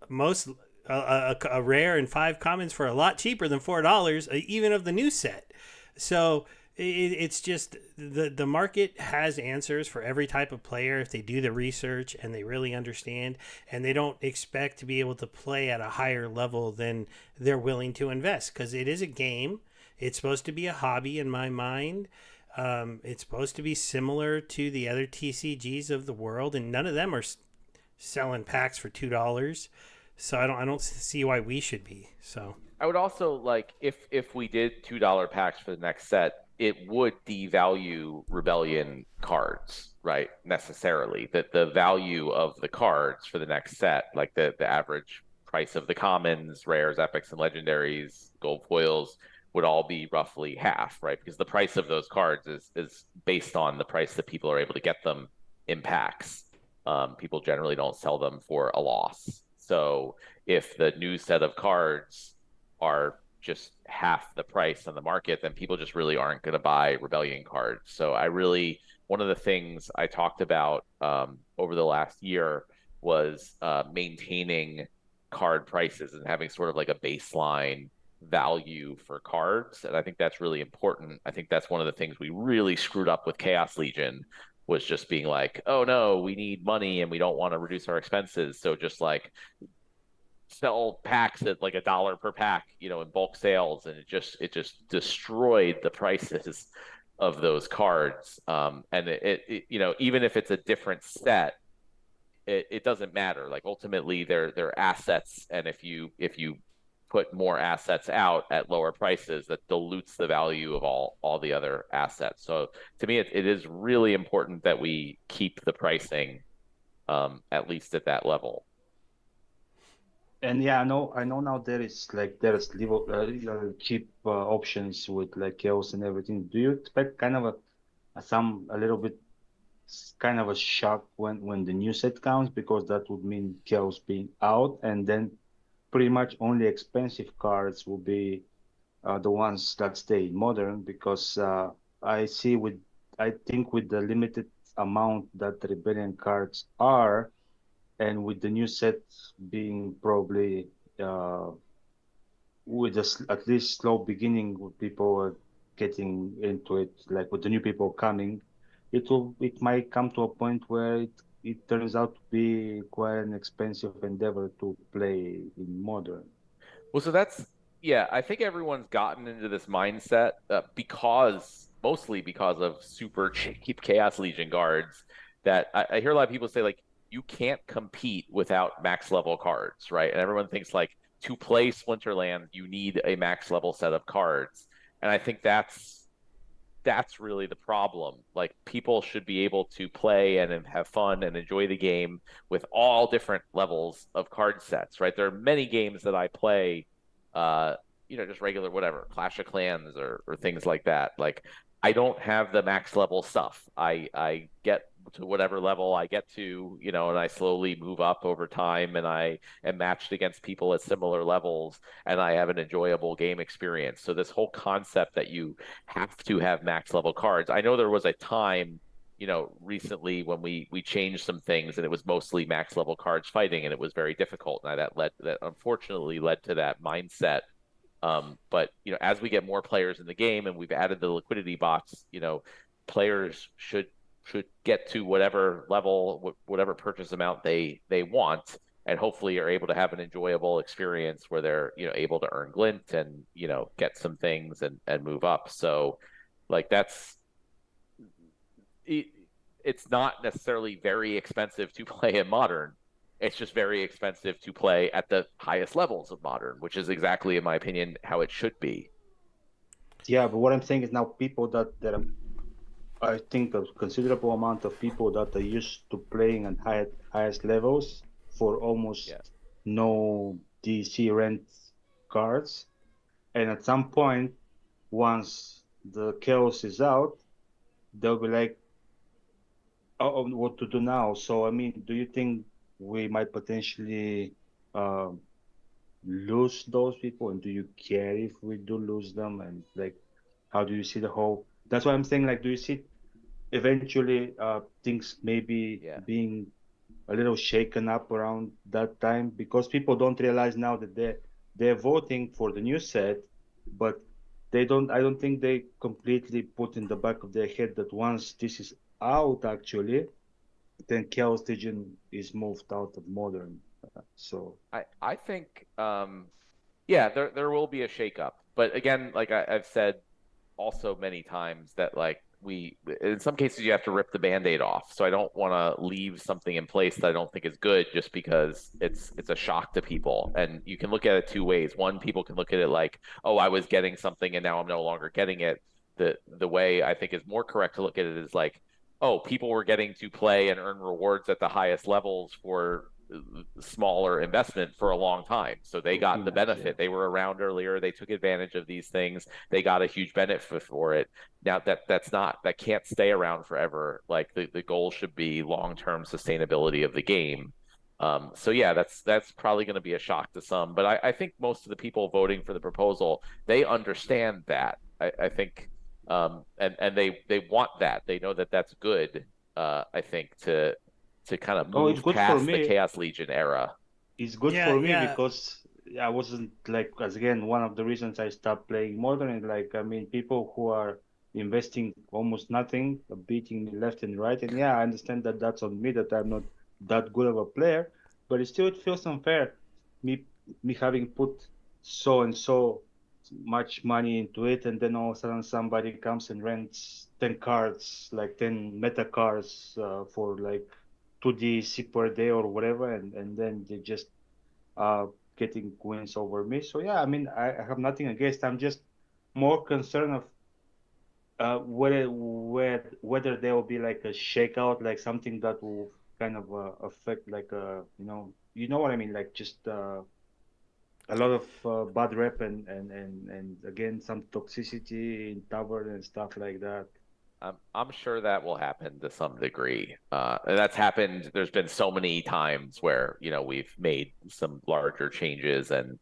most a rare and 5 commons for a lot cheaper than $4, even of the new set. So It's just the market has answers for every type of player if they do the research and they really understand, and they don't expect to be able to play at a higher level than they're willing to invest, because it is a game. It's supposed to be a hobby in my mind. It's supposed to be similar to the other TCGs of the world, and none of them are selling packs for $2. So I don't see why we should be. So I would also like if we did $2 packs for the next set, it would devalue Rebellion cards, right? Necessarily. That the value of the cards for the next set, like the average price of the commons, rares, epics, and legendaries, gold foils, would all be roughly half, right? Because the price of those cards is based on the price that people are able to get them in packs. People generally don't sell them for a loss. So if the new set of cards are just half the price on the market, then people just really aren't going to buy Rebellion cards. So one of the things I talked about over the last year was maintaining card prices and having sort of like a baseline value for cards. And I think that's really important. I think that's one of the things we really screwed up with Chaos Legion, was just being like, oh no, we need money and we don't want to reduce our expenses. So just like sell packs at like $1 per pack, in bulk sales, and it just destroyed the prices of those cards. And even if it's a different set, it doesn't matter. Like ultimately, they're assets, and if you put more assets out at lower prices, that dilutes the value of all the other assets. So to me, it is really important that we keep the pricing at least at that level. And yeah, I know now there's level cheap options with like chaos and everything. Do you expect kind of a little bit kind of a shock when the new set comes, because that would mean chaos being out, and then pretty much only expensive cards will be the ones that stay modern, because I think with the limited amount that the Rebellion cards are, and with the new set being probably uh, with at least slow beginning, with people getting into it, like with the new people coming, it might come to a point where it turns out to be quite an expensive endeavor to play in modern. Well, yeah, I think everyone's gotten into this mindset mostly because of super cheap Chaos Legion guards, that I hear a lot of people say, like, you can't compete without max level cards, right? And everyone thinks, like, to play Splinterland, you need a max level set of cards. And I think that's really the problem. Like, people should be able to play and have fun and enjoy the game with all different levels of card sets, right? There are many games that I play, uh, just regular whatever, Clash of Clans or things like that. Like, I don't have the max level stuff. I get to whatever level I get to, and I slowly move up over time, and I am matched against people at similar levels, and I have an enjoyable game experience. So this whole concept that you have to have max level cards. I know there was a time, recently when we changed some things, and it was mostly max level cards fighting, and it was very difficult. And that unfortunately led to that mindset. But as we get more players in the game and we've added the liquidity bots, players should get to whatever level, whatever purchase amount they want, and hopefully are able to have an enjoyable experience where they're able to earn glint and get some things and move up. So like it's not necessarily very expensive to play in modern. It's just very expensive to play at the highest levels of modern, which is exactly, in my opinion, how it should be. Yeah, but what I'm saying is now people that I think a considerable amount of people that are used to playing at highest levels for almost Yeah. no DC rent cards, and at some point, once the chaos is out, they'll be like, oh, what to do now? So, I mean, do you think we might potentially uh, lose those people? And do you care if we do lose them? And like, how do you see the whole? That's why I'm saying, like, do you see eventually things maybe Yeah. being a little shaken up around that time? Because people don't realize now that they're voting for the new set, but I don't think they completely put in the back of their head that once this is out, actually, then Chaos Legion is moved out of Modern. So I think yeah, there will be a shakeup, but again, like I've said also many times that like we in some cases you have to rip the band-aid off. So I don't want to leave something in place that I don't think is good just because it's a shock to people. And you can look at it two ways. One, people can look at it like, oh, I was getting something and now I'm no longer getting it. The way I think is more correct to look at it is like, oh, people were getting to play and earn rewards at the highest levels for smaller investment for a long time. So they got the benefit. yeah. They were around earlier. They took advantage of these things. They got a huge benefit for it. Now that can't stay around forever. Like the goal should be long-term sustainability of the game. So yeah, that's probably going to be a shock to some, but I think most of the people voting for the proposal, they understand that. I think and they want that. They know that that's good. I think to kind of Oh, it's move good for past the me. Chaos Legion era. It's good Yeah, for me yeah. because I wasn't like, as again, one of the reasons I stopped playing Modern is like, I mean, people who are investing almost nothing, beating me left and right. And yeah, I understand that that's on me that I'm not that good of a player, but it feels unfair. Me, me having put so and so much money into it, and then all of a sudden somebody comes and rents 10 cards, like 10 meta cards for like 2D per day or whatever, and then they just uh, getting wins over me. So yeah, I mean, I have nothing against. I'm just more concerned of whether there will be like a shakeout, like something that will kind of affect like you know what I mean, like just a lot of bad rep and again some toxicity in tavern and stuff like that. I'm sure that will happen to some degree. And that's happened. There's been so many times where, we've made some larger changes and,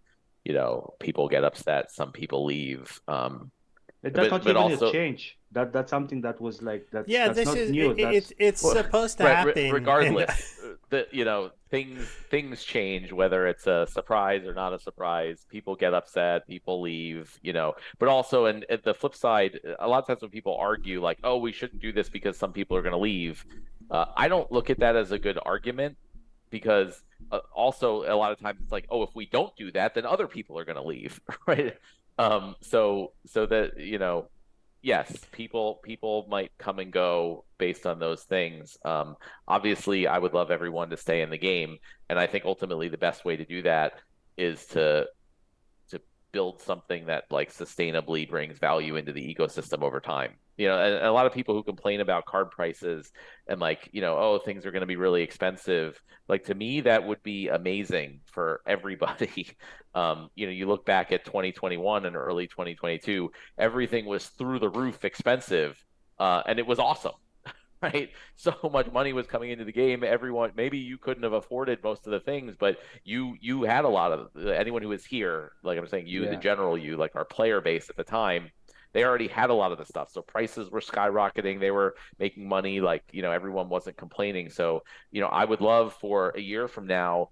people get upset, some people leave. That's But not but even a also change. That's something that was like Yeah, that's this not is new. That's it's well, supposed to right, happen, and regardless, things change, whether it's a surprise or not a surprise. People get upset, people leave, but also, and at the flip side, a lot of times when people argue like, oh, we shouldn't do this because some people are going to leave, I don't look at that as a good argument because also a lot of times it's like, oh, if we don't do that, then other people are going to leave, right? So that, yes, people might come and go based on those things. Obviously, I would love everyone to stay in the game, and I think ultimately the best way to do that is to build something that like sustainably brings value into the ecosystem over time. And a lot of people who complain about card prices and like, oh, things are going to be really expensive. Like to me, that would be amazing for everybody. You look back at 2021 and early 2022, everything was through the roof expensive, and it was awesome. Right? So much money was coming into the game. Everyone, maybe you couldn't have afforded most of the things, but you had a lot of anyone who was here, like I'm saying, you, the yeah. general you, like our player base at the time, they already had a lot of the stuff. So prices were skyrocketing. They were making money. Like, everyone wasn't complaining. So, I would love for a year from now,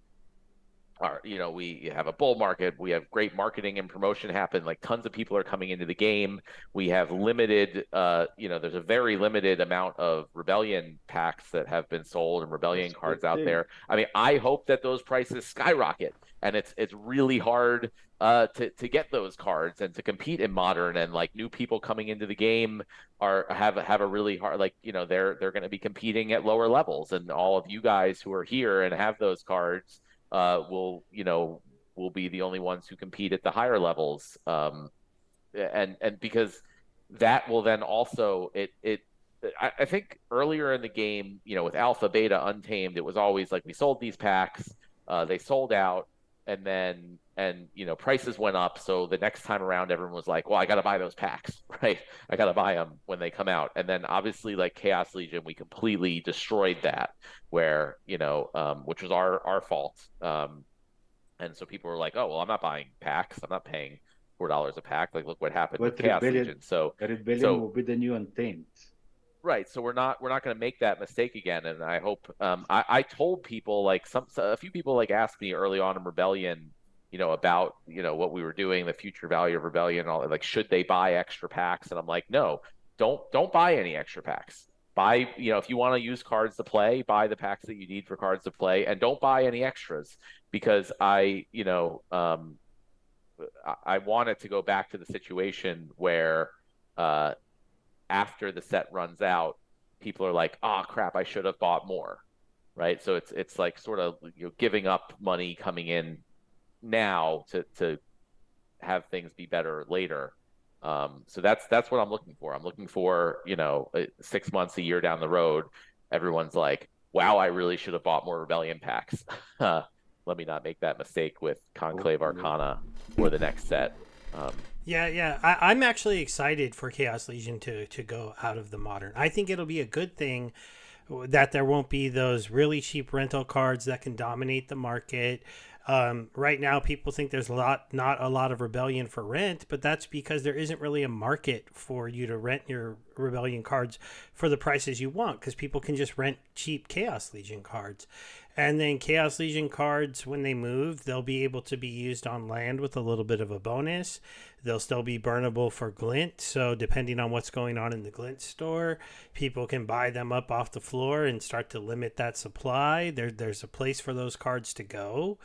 we have a bull market, we have great marketing and promotion happen, like tons of people are coming into the game, we have limited there's a very limited amount of rebellion packs that have been sold and rebellion That's a good cards out thing. there. I mean, I hope that those prices skyrocket, and it's really hard to get those cards and to compete in modern, and like new people coming into the game have a really hard, like, they're going to be competing at lower levels, and all of you guys who are here and have those cards will be the only ones who compete at the higher levels, and because that will then also I think earlier in the game, with alpha, beta, untamed, it was always like we sold these packs, they sold out, and then prices went up. So the next time around, everyone was like, "Well, I got to buy those packs, right? I got to buy them when they come out." And then obviously, like Chaos Legion, we completely destroyed that, where which was our fault. And so people were like, "Oh, well, I'm not buying packs. I'm not paying $4 a pack. Like, look what happened with But Chaos Legion." rebellion So will be the new untamed. right. So we're not going to make that mistake again. And I hope I told people like a few people like asked me early on in Rebellion, about what we were doing, the future value of Rebellion, all like should they buy extra packs? And I'm like, no, don't buy any extra packs. Buy, if you want to use cards to play, buy the packs that you need for cards to play, and don't buy any extras because I want it to go back to the situation where after the set runs out, people are like, oh crap, I should have bought more, right? So it's like sort of giving up money coming in now to have things be better later. So that's what I'm looking for. I'm looking for 6 months, a year down the road, everyone's like, wow, I really should have bought more Rebellion packs. Let me not make that mistake with Conclave Arcana or the next set. Yeah. I'm actually excited for Chaos Legion to go out of the Modern. I think it'll be a good thing that there won't be those really cheap rental cards that can dominate the market. Right now, people think there's not a lot of Rebellion for rent, but that's because there isn't really a market for you to rent your Rebellion cards for the prices you want, because people can just rent cheap Chaos Legion cards. And then Chaos Legion cards, when they move, they'll be able to be used on land with a little bit of a bonus. They'll still be burnable for glint, so depending on what's going on in the glint store, people can buy them up off the floor and start to limit that supply. There's a place for those cards to go.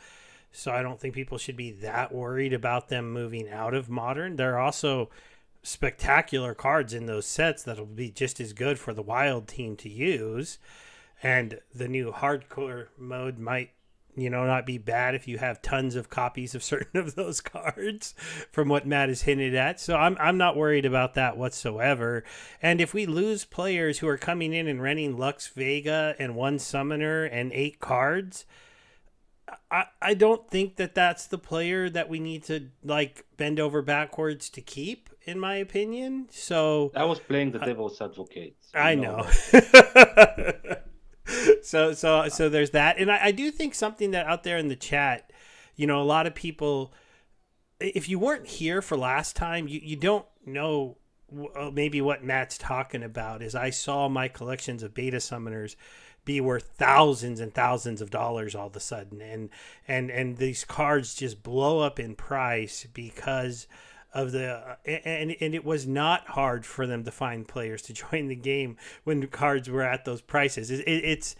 So I don't think people should be that worried about them moving out of Modern. There are also spectacular cards in those sets that'll be just as good for the Wild team to use. And the new hardcore mode might, not be bad if you have tons of copies of certain of those cards, from what Matt has hinted at. So I'm not worried about that whatsoever. And if we lose players who are coming in and renting Lux Vega and one Summoner and 8 cards, I don't think that that's the player that we need to bend over backwards to keep, in my opinion. So I was playing the devil's advocate. I know. So there's that. And I do think something that out there in the chat, a lot of people, if you weren't here for last time, you don't know maybe what Matt's talking about. Is I saw my collections of beta summoners be worth thousands and thousands of dollars all of a sudden, and these cards just blow up in price because of and it was not hard for them to find players to join the game when cards were at those prices. It's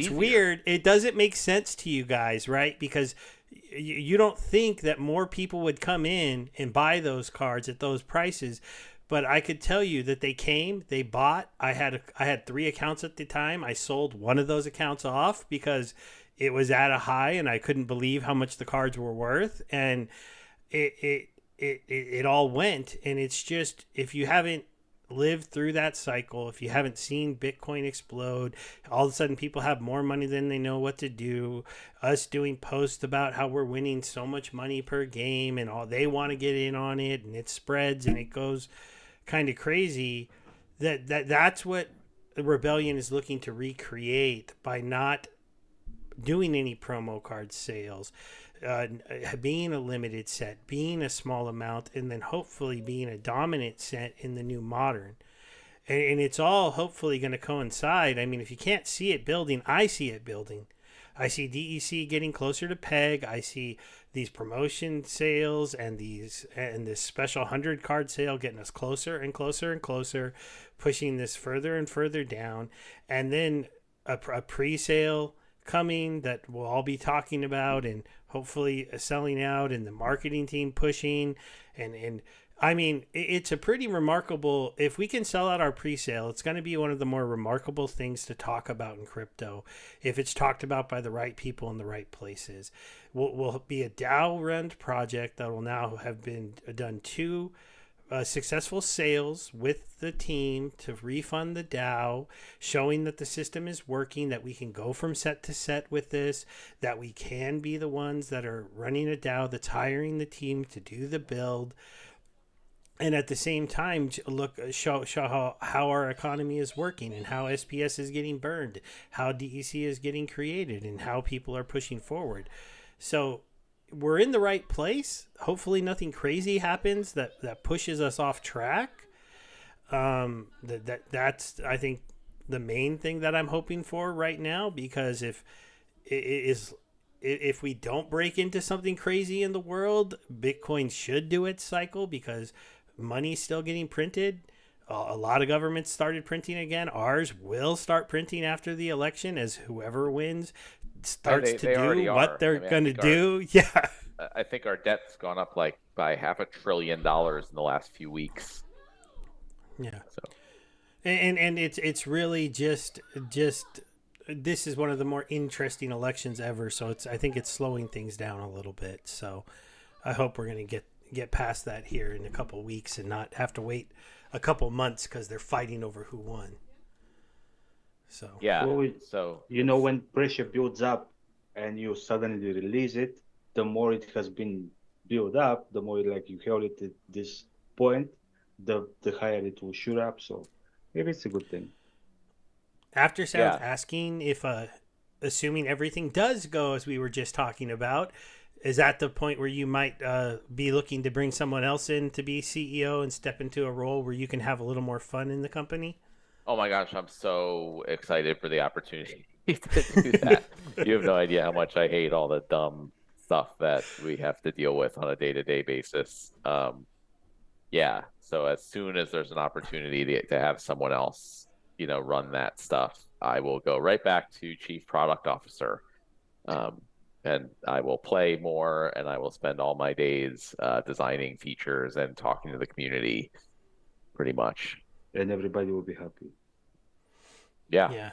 weird. It doesn't make sense to you guys, right? Because you don't think that more people would come in and buy those cards at those prices. But I could tell you that they came, they bought. I had 3 accounts at the time. I sold one of those accounts off because it was at a high and I couldn't believe how much the cards were worth. And it all went. And it's just, if you haven't lived through that cycle, if you haven't seen Bitcoin explode, all of a sudden people have more money than they know what to do. Us doing posts about how we're winning so much money per game and all, they want to get in on it, and it spreads and it goes kind of crazy. That's what the Rebellion is looking to recreate by not doing any promo card sales, being a limited set, being a small amount, and then hopefully being a dominant set in the new Modern. And it's all hopefully going to coincide. I mean, if you can't see it building, I see it building. I see DEC getting closer to peg. I see these promotion sales and this special 100 card sale getting us closer and closer and closer, pushing this further and further down. And then a pre-sale coming that we'll all be talking about and hopefully selling out, and the marketing team pushing. And I mean, it's a pretty remarkable, if we can sell out our pre-sale, it's going to be one of the more remarkable things to talk about in crypto if it's talked about by the right people in the right places. We'll be a DAO run project that will now have been done 2 successful sales with the team to refund the DAO, showing that the system is working, that we can go from set to set with this, that we can be the ones that are running a DAO that's hiring the team to do the build. And at the same time, show how our economy is working and how SPS is getting burned, how DEC is getting created, and how people are pushing forward. So we're in the right place. Hopefully nothing crazy happens that pushes us off track. That's, I think, the main thing that I'm hoping for right now, because if it is, if we don't break into something crazy in the world, Bitcoin should do its cycle because money's still getting printed. A lot of governments started printing again. Ours will start printing after the election as whoever wins starts to do what they're going to do. Yeah. I think our debt's gone up like by $500 billion in the last few weeks. Yeah. So. And it's really just this is one of the more interesting elections ever. So I think it's slowing things down a little bit. So I hope we're going to get past that here in a couple weeks and not have to wait a couple months because they're fighting over who won. So yeah. So you know, when pressure builds up and you suddenly release it, the more it has been built up, the more like you held it at this point, the higher it will shoot up. So maybe it's a good thing. After Sounds asking if assuming everything does go as we were just talking about, is that the point where you might be looking to bring someone else in to be CEO and step into a role where you can have a little more fun in the company? Oh my gosh, I'm so excited for the opportunity to do that. You have no idea how much I hate all the dumb stuff that we have to deal with on a day-to-day basis. Yeah, so as soon as there's an opportunity to have someone else, run that stuff, I will go right back to Chief Product Officer. And I will play more, and I will spend all my days designing features and talking to the community, pretty much. And everybody will be happy. Yeah. Yeah.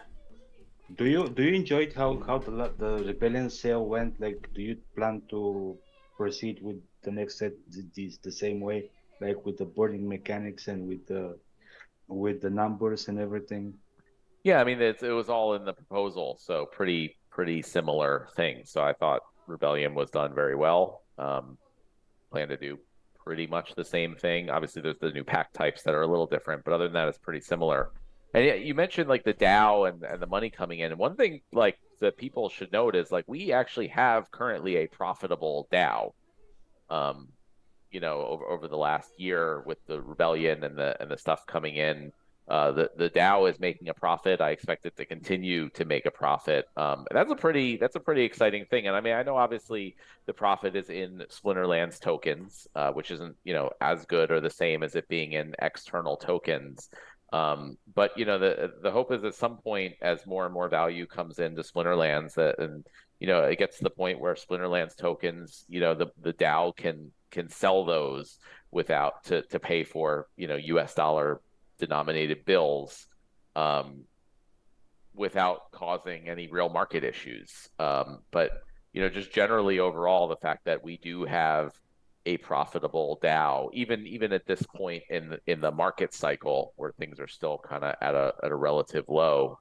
Do you enjoy it how the Rebellion sale went? Like, do you plan to proceed with the next set the same way, like with the boarding mechanics and with the numbers and everything? Yeah, I mean it was all in the proposal, so pretty similar things. So I thought Rebellion was done very well. Plan to do pretty much the same thing. Obviously, there's the new pack types that are a little different, but other than that, it's pretty similar. And yeah, you mentioned like the DAO and the money coming in. And one thing like that people should note is like we actually have currently a profitable DAO. Over the last year with the Rebellion and the stuff coming in. The DAO is making a profit. I expect it to continue to make a profit. That's a pretty exciting thing. And I mean, I know obviously the profit is in Splinterlands tokens, which isn't as good or the same as it being in external tokens. But the hope is at some point as more and more value comes into Splinterlands and it gets to the point where Splinterlands tokens, the DAO can sell those without to pay for US dollar denominated bills without causing any real market issues. But just generally overall, the fact that we do have a profitable DAO, even at this point in the market cycle where things are still kind of at a relative low,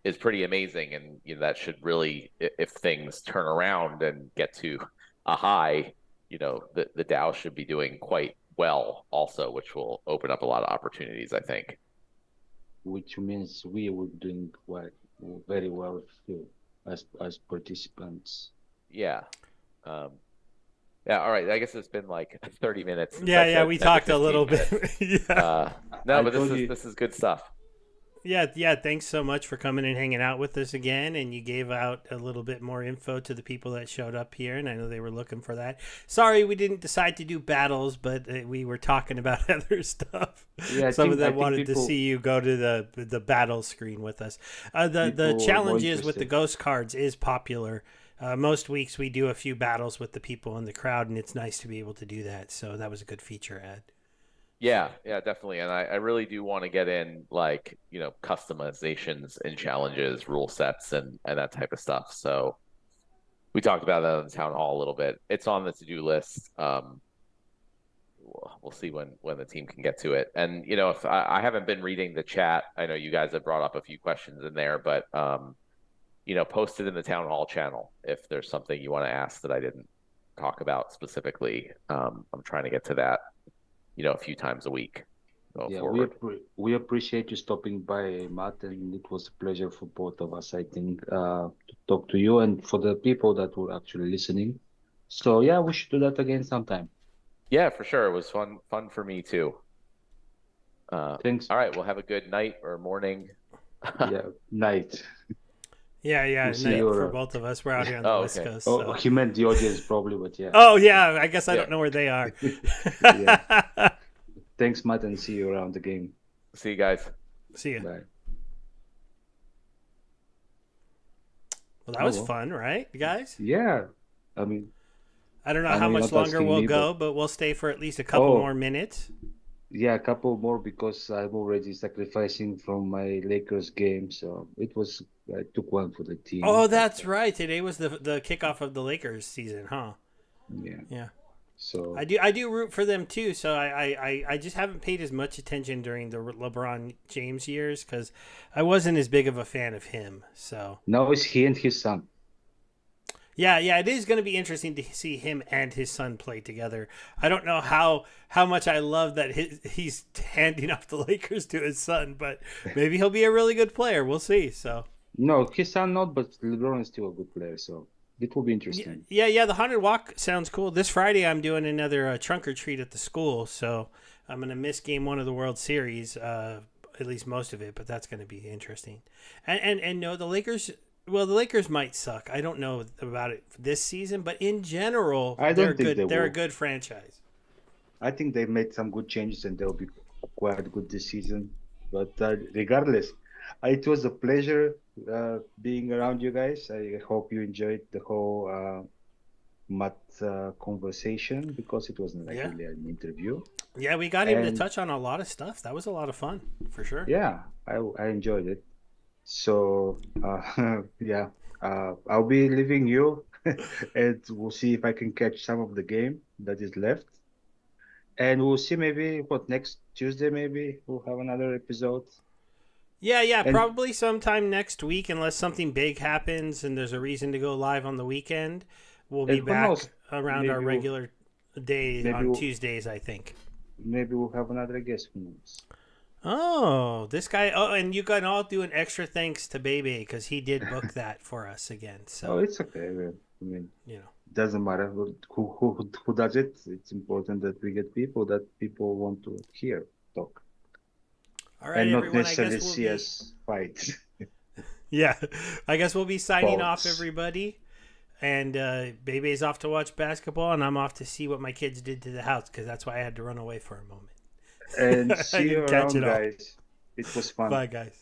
is pretty amazing. And that should really, if things turn around and get to a high, the DAO should be doing quite well also, which will open up a lot of opportunities, I think. Which means we were doing very well too, as participants. Yeah. Yeah, all right. I guess it's been like 30 minutes. Yeah, we talked a little bit. Yeah. No, but this is good stuff. Yeah. Thanks so much for coming and hanging out with us again. And you gave out a little bit more info to the people that showed up here, and I know they were looking for that. Sorry, we didn't decide to do battles, but we were talking about other stuff. Yeah, some of them wanted to see you go to the battle screen with us. The challenges with the ghost cards is popular. Most weeks we do a few battles with the people in the crowd, and it's nice to be able to do that. So that was a good feature, Ed. Yeah, definitely. And I really do want to get in like, customizations and challenges, rule sets and that type of stuff. So we talked about that in the town hall a little bit. It's on the to-do list. We'll see when the team can get to it. And, if I haven't been reading the chat, I know you guys have brought up a few questions in there, but, post it in the town hall channel if there's something you want to ask that I didn't talk about specifically. I'm trying to get to that. A few times a week. We appreciate you stopping by, Matt, and it was a pleasure for both of us, I think, to talk to you and for the people that were actually listening. So yeah, we should do that again sometime. Yeah, for sure. It was fun for me too. Thanks. All right, well, have a good night or morning. Yeah, night. Yeah, yeah. We'll see Night you for around. both of us. We're out here on the Oh, West okay. Coast. Oh, So. he meant the audience probably, but yeah. Oh yeah, I guess I Yeah. don't know where they are. Yeah. Thanks, Matt, and see you around the game. See you guys. See ya. Bye. Well, that Oh, was well. fun, right, guys? Yeah. I mean, I don't know I how know you're much not longer asking we'll me, go, but we'll stay for at least a couple more minutes. yeah, a couple more because I'm already sacrificing from my Lakers game. So I took one for the team. Oh, that's right. Today was the kickoff of the Lakers season, huh? Yeah. Yeah. So I do root for them too. So I just haven't paid as much attention during the LeBron James years because I wasn't as big of a fan of him. So now it's he and his son. yeah, it is going to be interesting to see him and his son play together. I don't know how much I love that he's handing off the Lakers to his son, but maybe he'll be a really good player. We'll see. So No, his son not, but LeBron is still a good player. So it will be interesting. yeah. The Haunted Walk sounds cool. This Friday I'm doing another trunk or treat at the school, so I'm going to miss Game 1 of the World Series, at least most of it, but that's going to be interesting. And no, the Lakers. Well, the Lakers might suck. I don't know about it this season, but in general, I don't think they they're a will. good franchise. I think they made some good changes and they'll be quite good this season. But regardless, it was a pleasure being around you guys. I hope you enjoyed the whole Matt conversation because it wasn't like really an interview. Yeah, we got him to And touch on a lot of stuff. That was a lot of fun, for sure. yeah, I enjoyed it. So yeah, I'll be leaving you, and we'll see if I can catch some of the game that is left. And we'll see maybe next Tuesday maybe we'll have another episode. Yeah, And probably sometime next week, unless something big happens and there's a reason to go live on the weekend. We'll be who back knows? around our Maybe regular day maybe on we'll Tuesdays, I think. maybe we'll have another guest. Who knows? Oh, this guy. Oh, and you can all do an extra thanks to Bebe because he did book that for us again. Oh, So, it's okay. I mean, you know. doesn't matter who does it. It's important that we get people that people want to hear talk All right, and not everyone. I necessarily guess we'll see be. us fight. Yeah, I guess we'll be signing off, Folks. everybody. And Bebe's off to watch basketball, and I'm off to see what my kids did to the house because that's why I had to run away for a moment. And I see you didn't catch around, it all. guys. It was fun. Bye, guys.